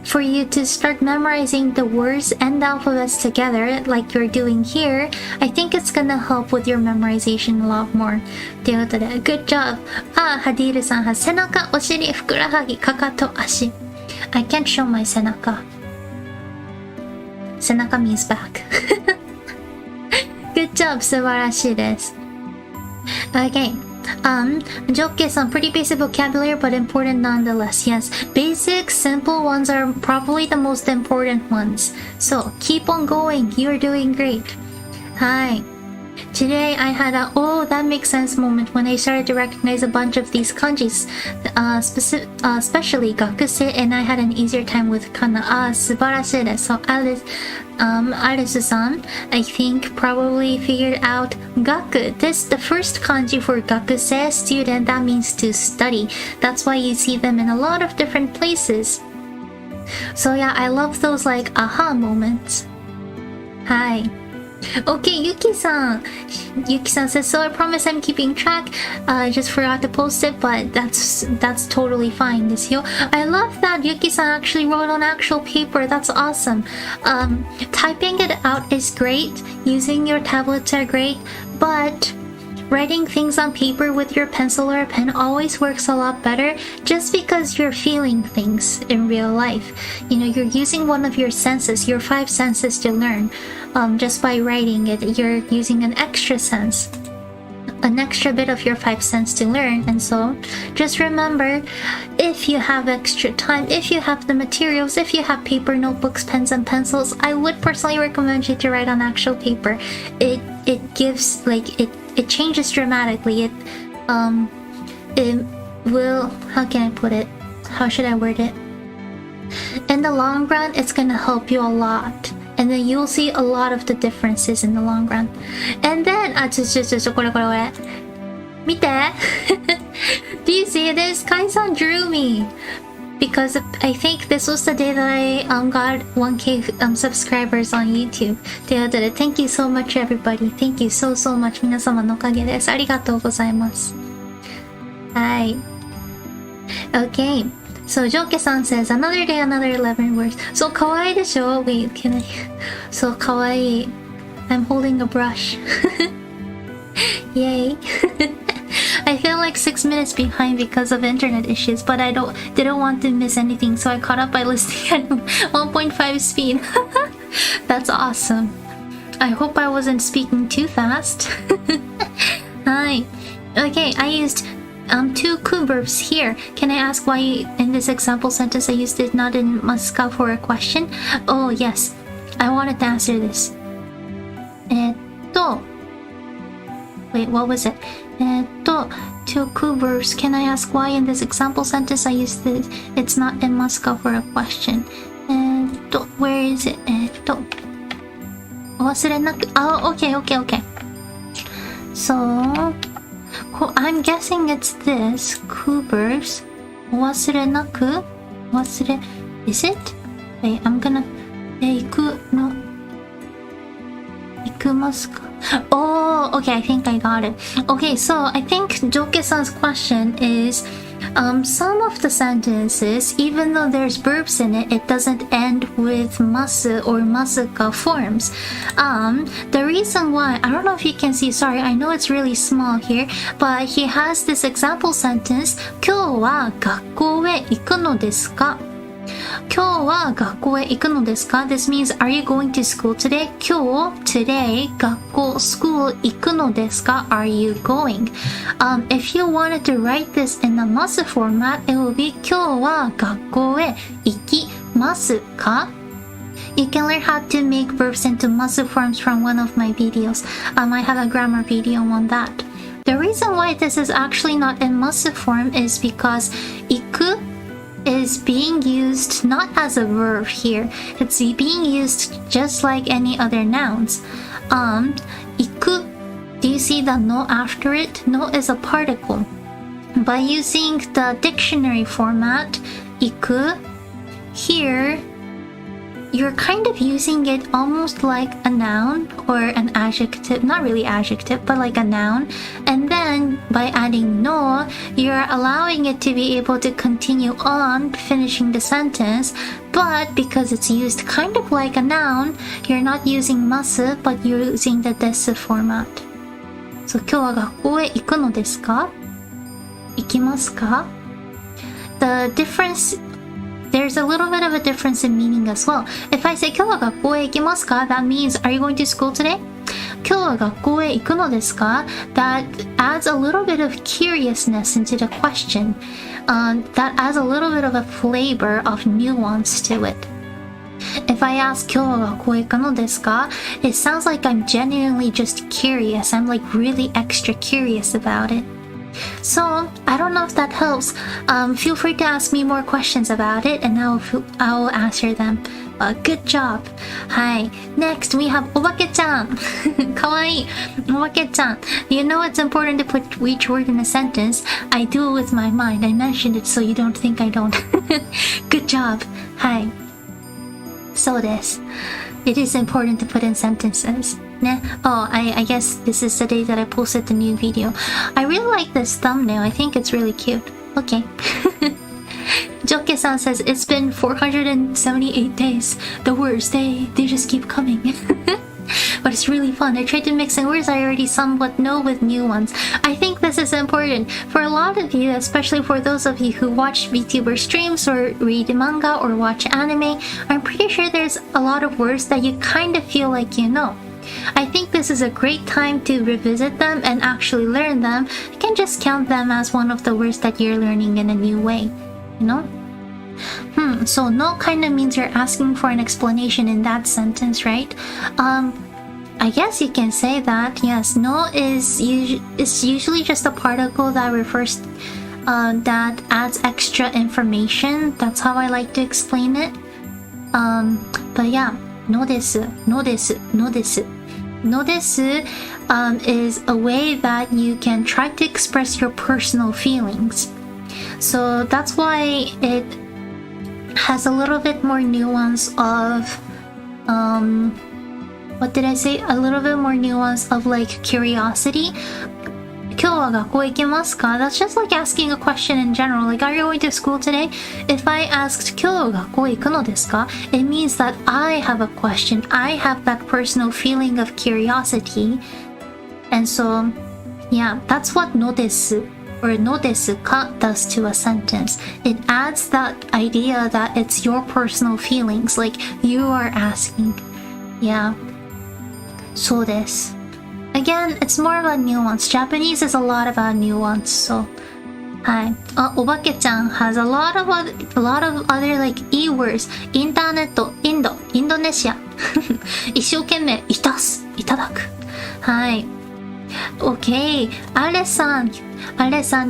for you to start memorizing the words and the alphabets together like you're doing here. I think it's gonna help with your memorization a lot more. ということで、good job! ハディールさんは背中、お尻、ふくらはぎ、かかと、足。I can't show my 背中。背中 means back. Good job! 素晴らしいです。Okay. Joke-san, pretty basic vocabulary but important nonetheless. Yes, basic, simple ones are probably the most important ones. So keep on going. You're doing great. Hi. Today I had a oh that makes sense moment when I started to recognize a bunch of these kanjis, especially gakusei, and I had an easier time with kana. Subarashii desu. So Alice-san, I think probably figured out gaku. This the first kanji for gakusei, student. That means to study. That's why you see them in a lot of different places. So yeah, I love those like aha moments. Hi. Okay, Yuki-san. Yuki-san says, so I promise I'm keeping track. I just forgot to post it, but that's totally fine. I love that Yuki-san actually wrote on actual paper. That's awesome. Typing it out is great. Using your tablets are great, but writing things on paper with your pencil or a pen always works a lot better just because you're feeling things in real life. You know, you're using one of your senses, your 5 senses to learn. Just by writing it, you're using an extra sense, an extra bit of your 5 sense to learn. And so just remember, if you have extra time, if you have the materials, if you have paper, notebooks, pens and pencils, I would personally recommend you to write on actual paper. It gives like it changes dramatically. It will, how can I put it? How should I word it? In the long run, it's gonna help you a lot. And then you'll see a lot of the differences in the long run. And then, これ。見て! Do you see this? Kai-san drew me. Because I think this was the day that I got 1K subscribers on YouTube. ということで Thank you so much everybody. Thank you so much. 皆様のおかげです。ありがとうございます。はい。Okay. So Joke-san says, another day, another 11 words. So kawaii でしょ? Wait, can I? So kawaii. I'm holding a brush. Yay. I feel like 6 minutes behind because of internet issues, but I didn't want to miss anything, so I caught up by listening at 1.5 speed. That's awesome. I hope I wasn't speaking too fast. Hi. Okay, I used 2 ku verbs here. Can I ask why in this example sentence I used it not in masuka for a question? Oh yes, I wanted to answer this. Wait, what was it? 2 ku verbs. Can I ask why in this example sentence I used it? It's not in masuka for a question. Where is it? 忘れなく. Oh, okay. So I'm guessing it's this. Ku verbs. 忘れなく? Is it? Wait, I'm gonna. 行くますか? Oh, okay, I think I got it. Okay, so I think Joke-san's question is, some of the sentences, even though there's verbs in it, it doesn't end with masu or masuka forms. The reason why, I don't know if you can see, sorry, I know it's really small here, but he has this example sentence, 今日は学校へ行くのですか? 今日は学校へ行くのですか? This means, are you going to school today? 今日, today, 学校, school 行くのですか? Are you going? If you wanted to write this in the masu format, it will be 今日は学校へ行きますか? you can learn how to make verbs into masu forms from one of my videos. I have a grammar video on that. The reason why this is actually not in masu form is because iku is being used not as a verb here. It's being used just like any other nouns. Iku, do you see the no after it? No is a particle. By using the dictionary format, iku, here, you're kind of using it almost like a noun or an adjective, not really adjective, but like a noun. And then by adding no, you're allowing it to be able to continue on finishing the sentence. But because it's used kind of like a noun, you're not using masu, but you're using the desu format. So 今日は学校へ行くのですか？行きますか？ The difference, there's a little bit of a difference in meaning as well. If I say 今日は学校へ行きますか? That means, are you going to school today? 今日は学校へ行くのですか? That adds a little bit of curiousness into the question. That adds a little bit of a flavor of nuance to it. If I ask 今日は学校へ行くのですか? It sounds like I'm genuinely just curious. I'm like really extra curious about it. So, I don't know if that helps. Feel free to ask me more questions about it and I'll answer them. Good job. Hi. Next, we have おばけちゃん。かわいい。おばけちゃん。You know it's important to put each word in a sentence. I do it with my mind. I mentioned it so you don't think I don't. Good job. Hi. そうです。It is important to put in sentences. Oh, I guess this is the day that I posted the new video. I really like this thumbnail. I think it's really cute. Okay. Joke-san says, it's been 478 days. The words, they just keep coming. But it's really fun. I tried to mix in words I already somewhat know with new ones. I think this is important. For a lot of you, especially for those of you who watch VTuber streams or read manga or watch anime, I'm pretty sure there's a lot of words that you kind of feel like you know. I think this is a great time to revisit them and actually learn them. You can just count them as one of the words that you're learning in a new way, you know? So no kind of means you're asking for an explanation in that sentence, right? I guess you can say that, yes. No is usually just a particle that refers, that adds extra information. That's how I like to explain it. But yeah, no desu, no desu, no desu. No desu is a way that you can try to express your personal feelings. So that's why it has a little bit more nuance of, what did I say? A little bit more nuance of like curiosity. 今日は学校行けますか? That's just like asking a question in general. Like, are you going to school today? If I asked 今日は学校行くのですか? It means that I have a question. I have that personal feeling of curiosity. And so, yeah, that's what no desu or no desu ka does to a sentence. It adds that idea that it's your personal feelings. Like, you are asking. Yeah. そうです。Again, it's more about nuance. Japanese is a lot about nuance, so. はい。おばけちゃん has a lot of other like E words. インターネット、インド、インドネシア。一生懸命、いたす、いただく。はい。Okay. アレさんで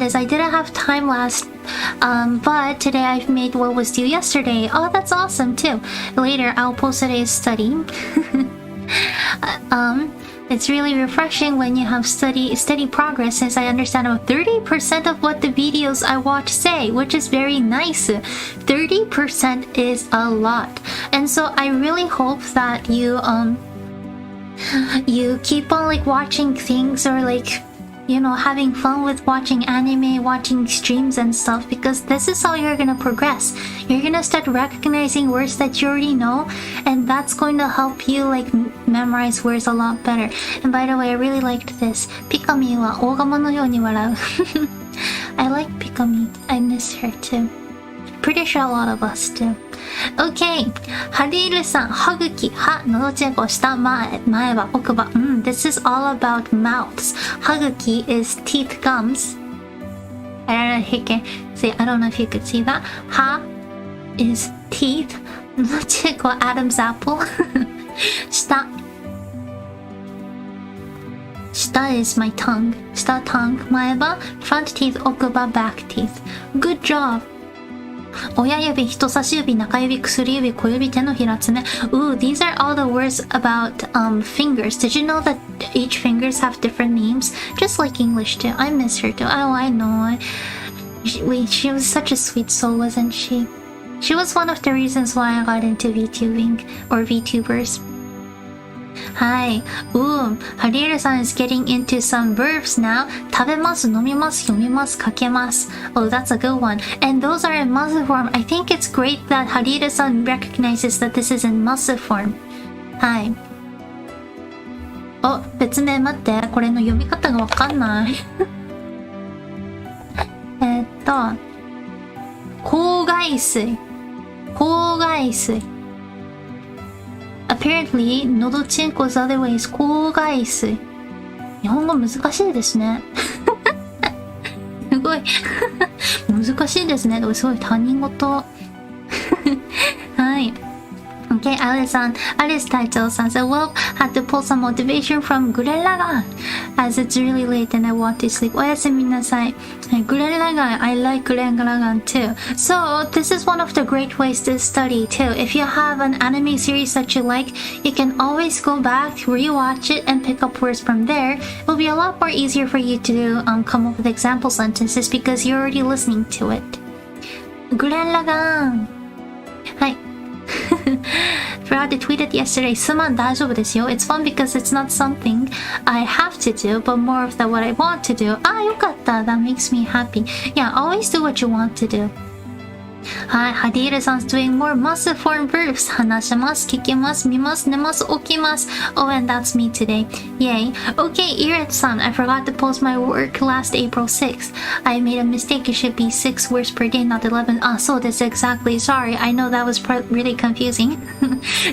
す。I didn't have time last, but today I've made what was due yesterday. Oh, that's awesome too. Later, I'll post today's study. It's really refreshing when you have steady progress, since I understand about 30% of what the videos I watch say, which is very nice. 30% is a lot. And so I really hope that you keep on like watching things or like, you know, having fun with watching anime, watching streams and stuff, because this is how you're gonna progress. You're gonna start recognizing words that you already know, and that's going to help you like memorize words a lot better. And by the way, I really liked this. Pikami wa ogama no you ni warau. I like Pikami. I miss her too. Pretty sure a lot of us do. Okay. ハリルさん、歯茎、歯、のどちんこ、下、前歯、奥歯。This is all about mouths. 歯茎 is teeth, gums. I don't know if you could see that. 歯 is teeth. Mochiko, Adam's apple. 下 is my tongue. 下 tongue. 前歯 front teeth, 奥歯 back teeth. Good job. 親指、人差し指、中指、薬指、小指、手のひら、爪。Ooh, these are all the words about fingers. Did you know that each fingers have different names? Just like English too. I miss her too. Oh, I know. She was such a sweet soul, wasn't she? She was one of the reasons why I got into VTubing or VTubers. Hi. Ooh, Hariru-san is getting into some verbs now. 食べます、飲みます、読みます、書けます。Oh, that's a good one. And those are in muscle form. I think it's great that Hariru-san recognizes that this is in muscle form. Hi. お、別名待って。これの読み方がわかんない。口外水。口外水。Apparently, のどちんこ 's other way is 口外水。日本語難しいですね。すごい。難しいですね。すごい他人事。はい。Okay, Alice title-san said, well, had to pull some motivation from Gurren Lagann as it's really late and I want to sleep. おやすみなさい。Gurren Lagann, I like Gurren Lagann too. So, this is one of the great ways to study too. If you have an anime series that you like, you can always go back, rewatch it, and pick up words from there. It will be a lot more easier for you to come up with example sentences because you're already listening to it. Gurren Lagann! はい。Forgot to tweet it yesterday. すまん、大丈夫ですよ。It's fun because it's not something I have to do, but more of that what I want to do. あ、よかった。That makes me happy. Yeah, always do what you want to do. はい、Hadiru-san's doing more muscle form verbs. 話します、聞きます、見ます、寝ます、起きます。Oh, and that's me today. Yay. Okay, Iret-san, I forgot to post my work last April 6th. I made a mistake. It should be 6 words per day, not 11. Ah, so that's exactly. Sorry, I know that was really confusing.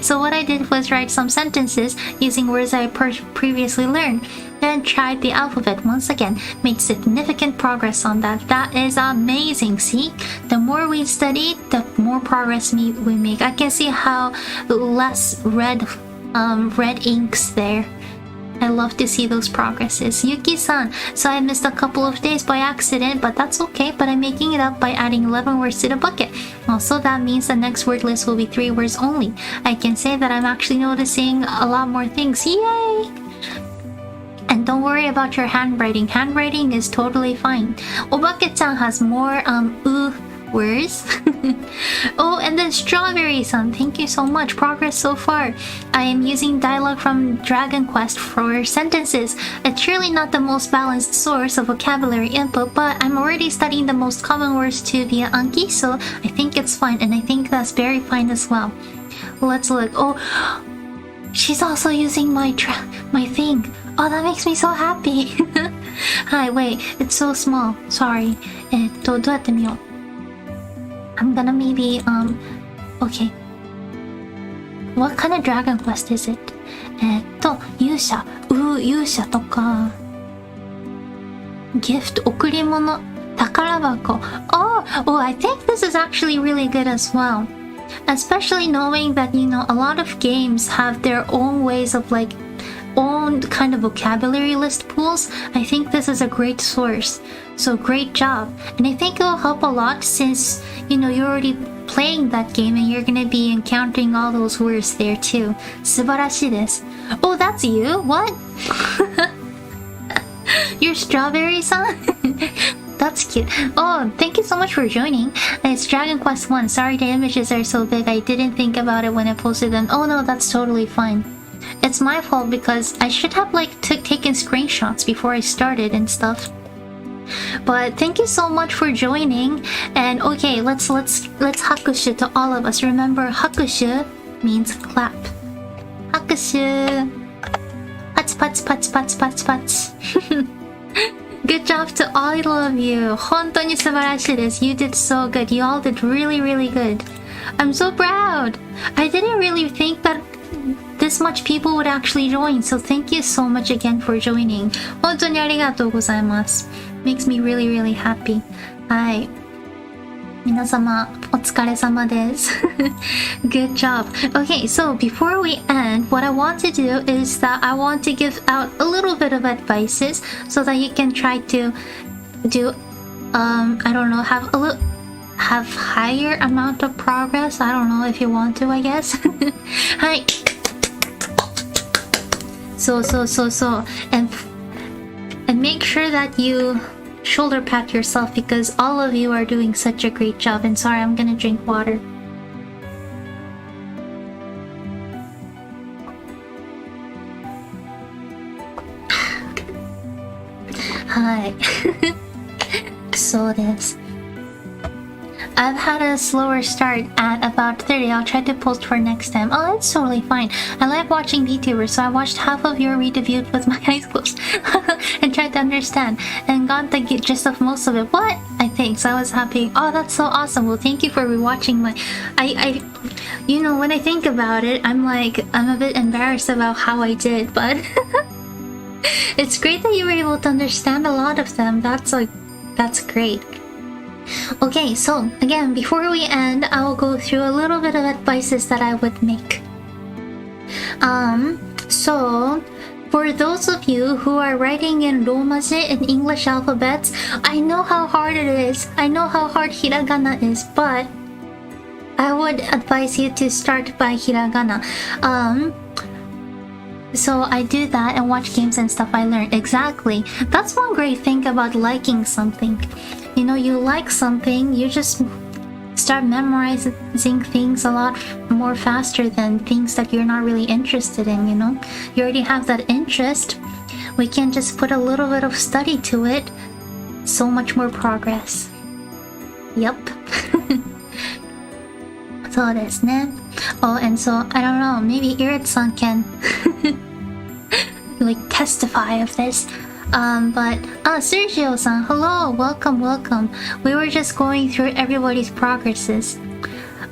So what I did was write some sentences using words I previously learned. Then tried the alphabet once again. Made significant progress on that. That is amazing. See? The more we study, the more progress we make. I can see how less red inks there. I love to see those progresses. Yuki-san, so I missed a couple of days by accident, but that's okay. But I'm making it up by adding 11 words to the bucket. Also, that means the next word list will be 3 words only. I can say that I'm actually noticing a lot more things. Yay! And don't worry about your handwriting. Handwriting is totally fine. Obake-chan has more words. Oh, and then Strawberry-san, thank you so much. Progress so far. I am using dialogue from Dragon Quest for sentences. It's surely not the most balanced source of vocabulary input, but I'm already studying the most common words to via Anki, so I think it's fine, and I think that's very fine as well. Let's look. Oh, she's also using my thing. Oh, that makes me so happy. Hi, wait, it's so small. Sorry. どうやってみよう? I'm gonna maybe, okay. What kind of Dragon Quest is it? 勇者。勇者とか。gift、贈り物。宝箱。Oh, I think this is actually really good as well. Especially knowing that, you know, a lot of games have their own ways of like, own kind of vocabulary list pools. I think this is a great source. So great job. And I think it will help a lot since, you know, you're already playing that game and you're gonna be encountering all those words there too. 素晴らしいです. Oh, that's you? What? You're Strawberry-san? That's cute. Oh, thank you so much for joining. It's Dragon Quest 1. Sorry the images are so big. I didn't think about it when I posted them. Oh no, that's totally fine. It's my fault because I should have like taken screenshots before I started and stuff. But thank you so much for joining. And okay, let's hakushu to all of us. Remember, hakushu means clap. Hakushu. Pats pats pats pats pats pats. Good job to all of you. 本当に素晴らしいです. You did so good. You all did really, really good. I'm so proud. I didn't really think that this much people would actually join. So thank you so much again for joining. 本当にありがとうございます. Makes me really, really happy. はい。皆様お疲れ様です。Good job. Okay, so before we end, what I want to do is that I want to give out a little bit of advices so that you can try to do I don't know, have higher amount of progress. I don't know if you want to, I guess. はい。そう。And make sure that you shoulder pat yourself because all of you are doing such a great job. And sorry, I'm gonna drink water. Hi. そうです。I've had a slower start at about 30. I'll try to post for next time. Oh, that's totally fine. I like watching VTubers, so I watched half of your read with my eyes closed and tried to understand and got the gist of most of it. What? I think so. I was happy. Oh, that's so awesome. Well, thank you for rewatching my. You know, when I think about it, I'm a bit embarrassed about how I did, but it's great that you were able to understand a lot of them. That's great. Okay, so again, before we end, I will go through a little bit of advices that I would make. So for those of you who are writing in Romaji in English alphabets, I know how hard it is. I know how hard hiragana is, but I would advise you to start by hiragana. So I do that and watch games and stuff I learned. Exactly. That's one great thing about liking something. You know, you like something, you just start memorizing things a lot more faster than things that you're not really interested in, you know? You already have that interest. We can just put a little bit of study to it. So much more progress. Yep. そうですね。Oh, and so, I don't know, maybe Irit-san can like testify of this. But Sergio-san, hello, welcome. We were just going through everybody's progresses.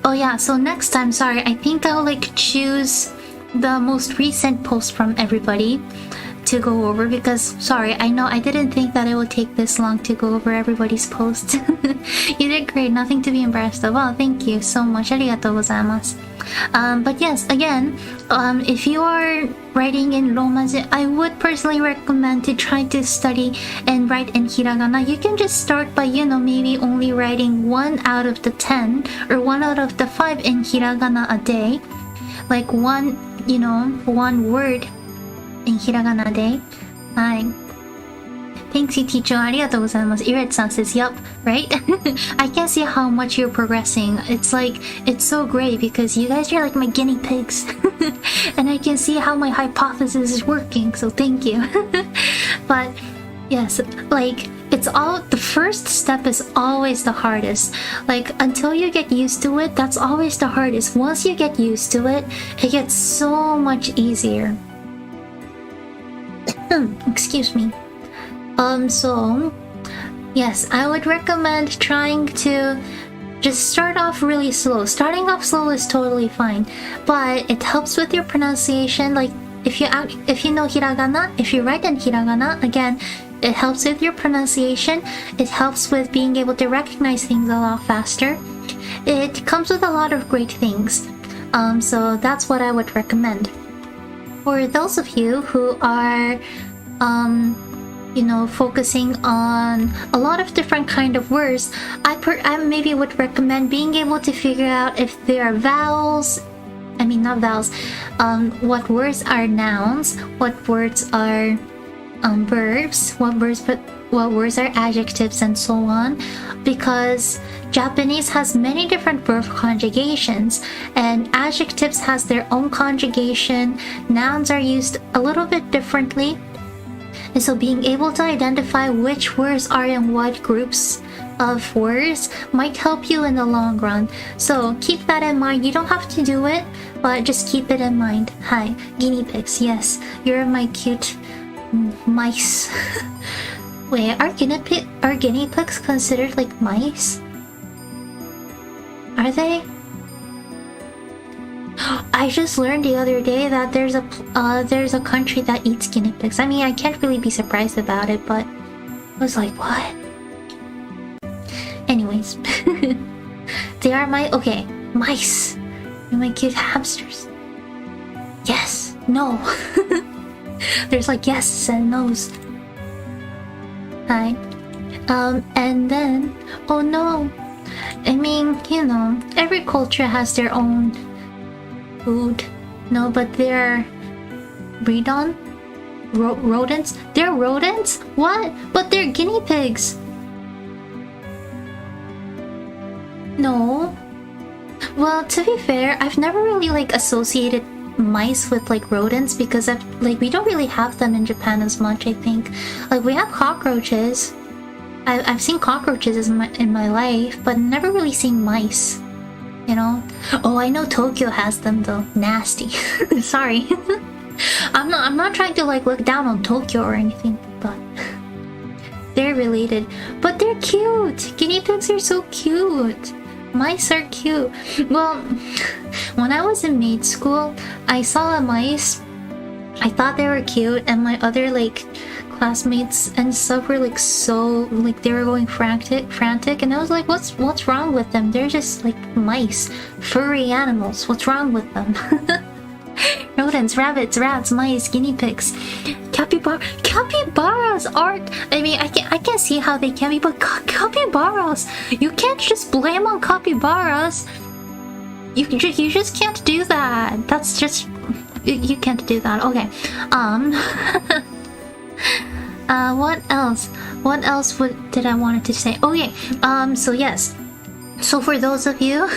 Oh yeah, so next time, sorry, I think I'll like choose the most recent post from everybody to go over because, sorry, I know I didn't think that it would take this long to go over everybody's posts. You did great, nothing to be embarrassed of. Oh, thank you so much. ありがとうございます。But yes, again, if you are writing in Romaji, I would personally recommend to try to study and write in hiragana. You can just start by, you know, maybe only writing 1 out of the 10 or 1 out of the 5 in hiragana a day. Like one word in hiragana a day. Thanks, you teacher. ありがとうございます。Iret-san says, yup, right? I can see how much you're progressing. It's so great because you guys are like my guinea pigs. And I can see how my hypothesis is working, so thank you. But yes, like the first step is always the hardest. Like until you get used to it, that's always the hardest. Once you get used to it, it gets so much easier. Excuse me. So yes, I would recommend trying to just start off really slow. Starting off slow is totally fine, but it helps with your pronunciation. Like if you know hiragana, if you write in hiragana, again, it helps with your pronunciation. It helps with being able to recognize things a lot faster. It comes with a lot of great things. So that's what I would recommend. For those of you who are focusing on a lot of different kind of words, I maybe would recommend being able to figure out if there are vowels. I mean, not vowels. What words are nouns? What words are verbs? What words are adjectives, and so on. Because Japanese has many different verb conjugations, and adjectives has their own conjugation. Nouns are used a little bit differently. And so being able to identify which words are in what groups of words might help you in the long run. So keep that in mind. You don't have to do it, but just keep it in mind. Hi, guinea pigs. Yes, you're my cute mice. Wait, are guinea pigs considered like mice? Are they? I just learned the other day that there's a country that eats guinea pigs. I mean, I can't really be surprised about it, but I was like, what? Anyways. They are my okay, mice. And my cute hamsters. Yes, no. There's like yes and no's. Hi. And then oh no. I mean, you know, every culture has their own food. No, but they're breed on rodents. They're rodents? What? But they're guinea pigs. No. Well, to be fair, I've never really like associated mice with like rodents because we don't really have them in Japan as much. I think like we have cockroaches. I've seen cockroaches in my life, but never really seen mice. You know? Oh, I know Tokyo has them though. Nasty. Sorry. I'm not trying to like look down on Tokyo or anything, but they're related. But they're cute. Guinea pigs are so cute. Mice are cute. Well, when I was in maid school, I saw a mice. I thought they were cute, and my other like classmates and stuff were like so like they were going frantic, and I was like, what's wrong with them? They're just like mice, furry animals. What's wrong with them? Rodents, rabbits, rats, mice, guinea pigs, capybaras aren't. I mean, I can see how they can be, but capybaras, you can't just blame on capybaras. You just can't do that. That's just you can't do that. Okay. What else? What else did I wanted to say? Okay. So yes. So for those of you.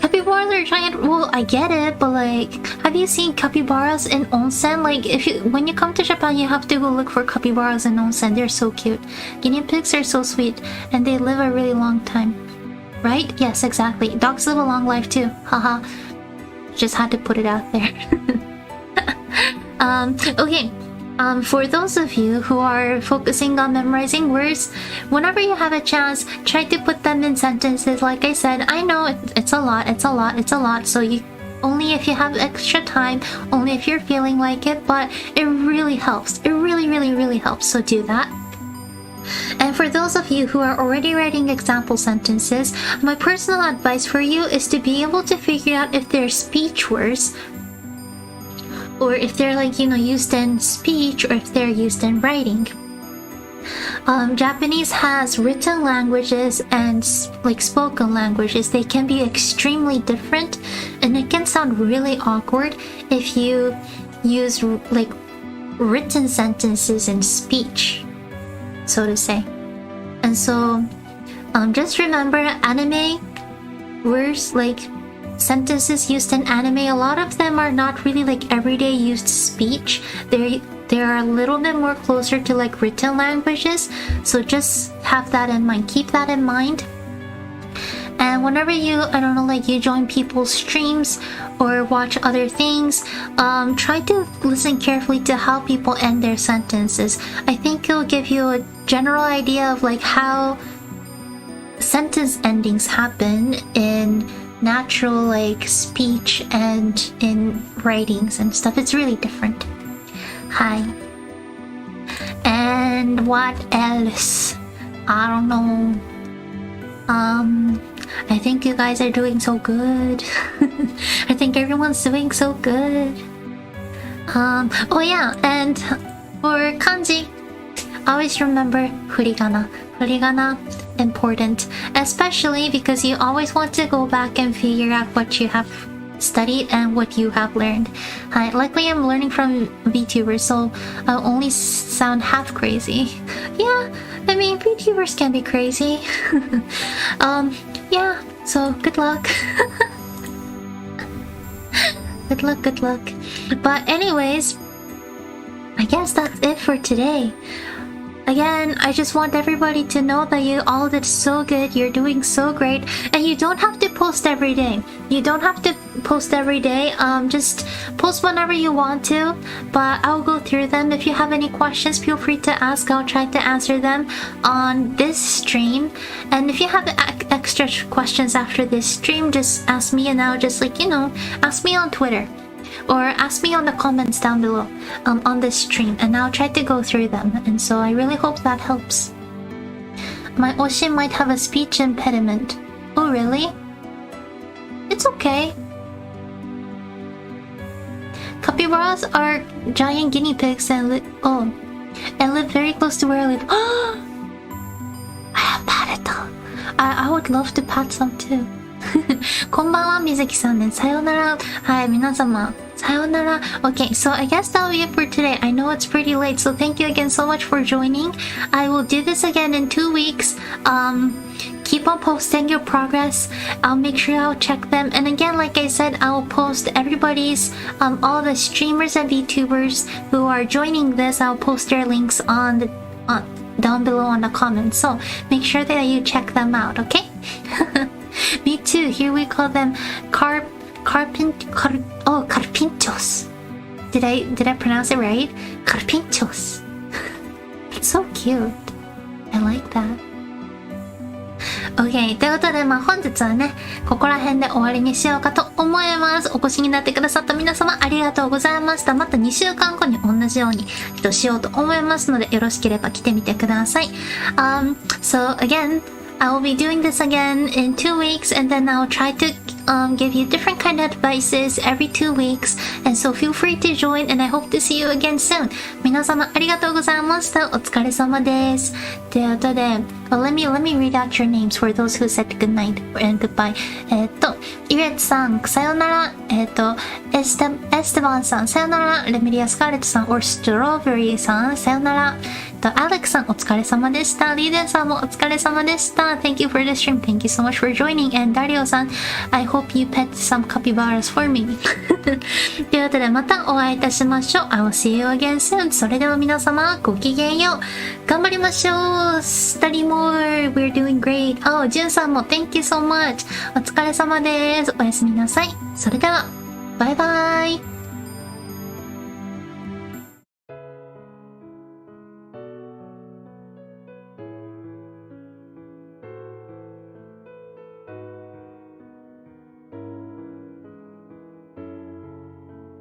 Capybaras are giant. Well, I get it, but like, have you seen capybaras in onsen? Like, when you come to Japan, you have to go look for capybaras in onsen. They're so cute. Guinea pigs are so sweet, and they live a really long time. Right? Yes, exactly. Dogs live a long life too. Haha. Just had to put it out there. Okay. For those of you who are focusing on memorizing words, whenever you have a chance, try to put them in sentences. Like I said, I know it's a lot. So you only if you have extra time, only if you're feeling like it, but it really helps. It really helps. So do that. And for those of you who are already writing example sentences, my personal advice for you is to be able to figure out if they're speech words, or if they're like, you know, used in speech, or if they're used in writing. Japanese has written languages and like spoken languages. They can be extremely different, and it can sound really awkward if you use like written sentences in speech, so to say. And so just remember, anime words, like sentences used in anime, a lot of them are not really like everyday used speech. They are a little bit more closer to like written languages, so just have that in mind. Keep that in mind. And whenever you, I don't know, like you join people's streams or watch other things, try to listen carefully to how people end their sentences. I think it'll give you a general idea of like how sentence endings happen in natural like speech and in writings and stuff. It's really different. Hi. And what else? I don't know. I think you guys are doing so good. I think everyone's doing so good. Oh yeah, and for kanji, always remember furigana. Furigana, important, especially because you always want to go back and figure out what you have studied and what you have learned. Luckily I'm learning from VTubers, so I'll only sound half crazy. Yeah, I mean, VTubers can be crazy. Yeah, so good luck. Good luck. But anyways, I guess that's it for today. Again, I just want everybody to know that you all did so good. You're doing so great. And you don't have to post every day. Just post whenever you want to. But I'll go through them. If you have any questions, feel free to ask. I'll try to answer them on this stream. And if you have extra questions after this stream, just ask me, and I'll just like, you know, ask me on Twitter. Or ask me on the comments down below on this stream, and I'll try to go through them. And so I really hope that helps. My Oshin might have a speech impediment. Oh, really? It's okay. Capybaras are giant guinea pigs and live very close to where I live. I have patted them. I would love to pat some too. こんばんは、みずきさんです。さようなら。はい、皆様。さようなら。Okay, so I guess that'll be it for today. I know it's pretty late, so thank you again so much for joining. I will do this again in 2 weeks. Keep on posting your progress. I'll make sure I'll check them. And again, like I said, I will post everybody's, all the streamers and VTubers who are joining this. I'll post their links on the, down below on the comments. So make sure that you check them out, okay? Me too. Here we call them carpinchos. Did I pronounce it right? Carpinchos. It's so cute. I like that. OK ということで、本日はねここら辺で終わりにしようかと思います。お越しになってくださった皆様ありがとうございました。また2週間後に同じようにしようと思いますので、よろしければ来てみてください。So again, I will be doing this again in 2 weeks, and then I'll try to give you different kind of advices every 2 weeks, and so feel free to join, and I hope to see you again soon. 皆様ありがとうございました。お疲れ様です。ということで、let me read out your names for those who said good night and goodbye. イレッツさん、さよなら。エステバンさん、さよなら。レミリア・スカーレットさん、or ストロベリーさん、さよなら。アレックさん、お疲れ様でした。リーデンさんもお疲れ様でした。Thank you for the stream. Thank you so much for joining. And ダリオさん、I hope you pet some capybaras for me. ということで、またお会いいたしましょう。I will see you again soon. それでは皆様、ごきげんよう。頑張りましょう。Study more. We're doing great. ジュンさんも Thank you so much. お疲れ様です。おやすみなさい。それでは、バイバイ。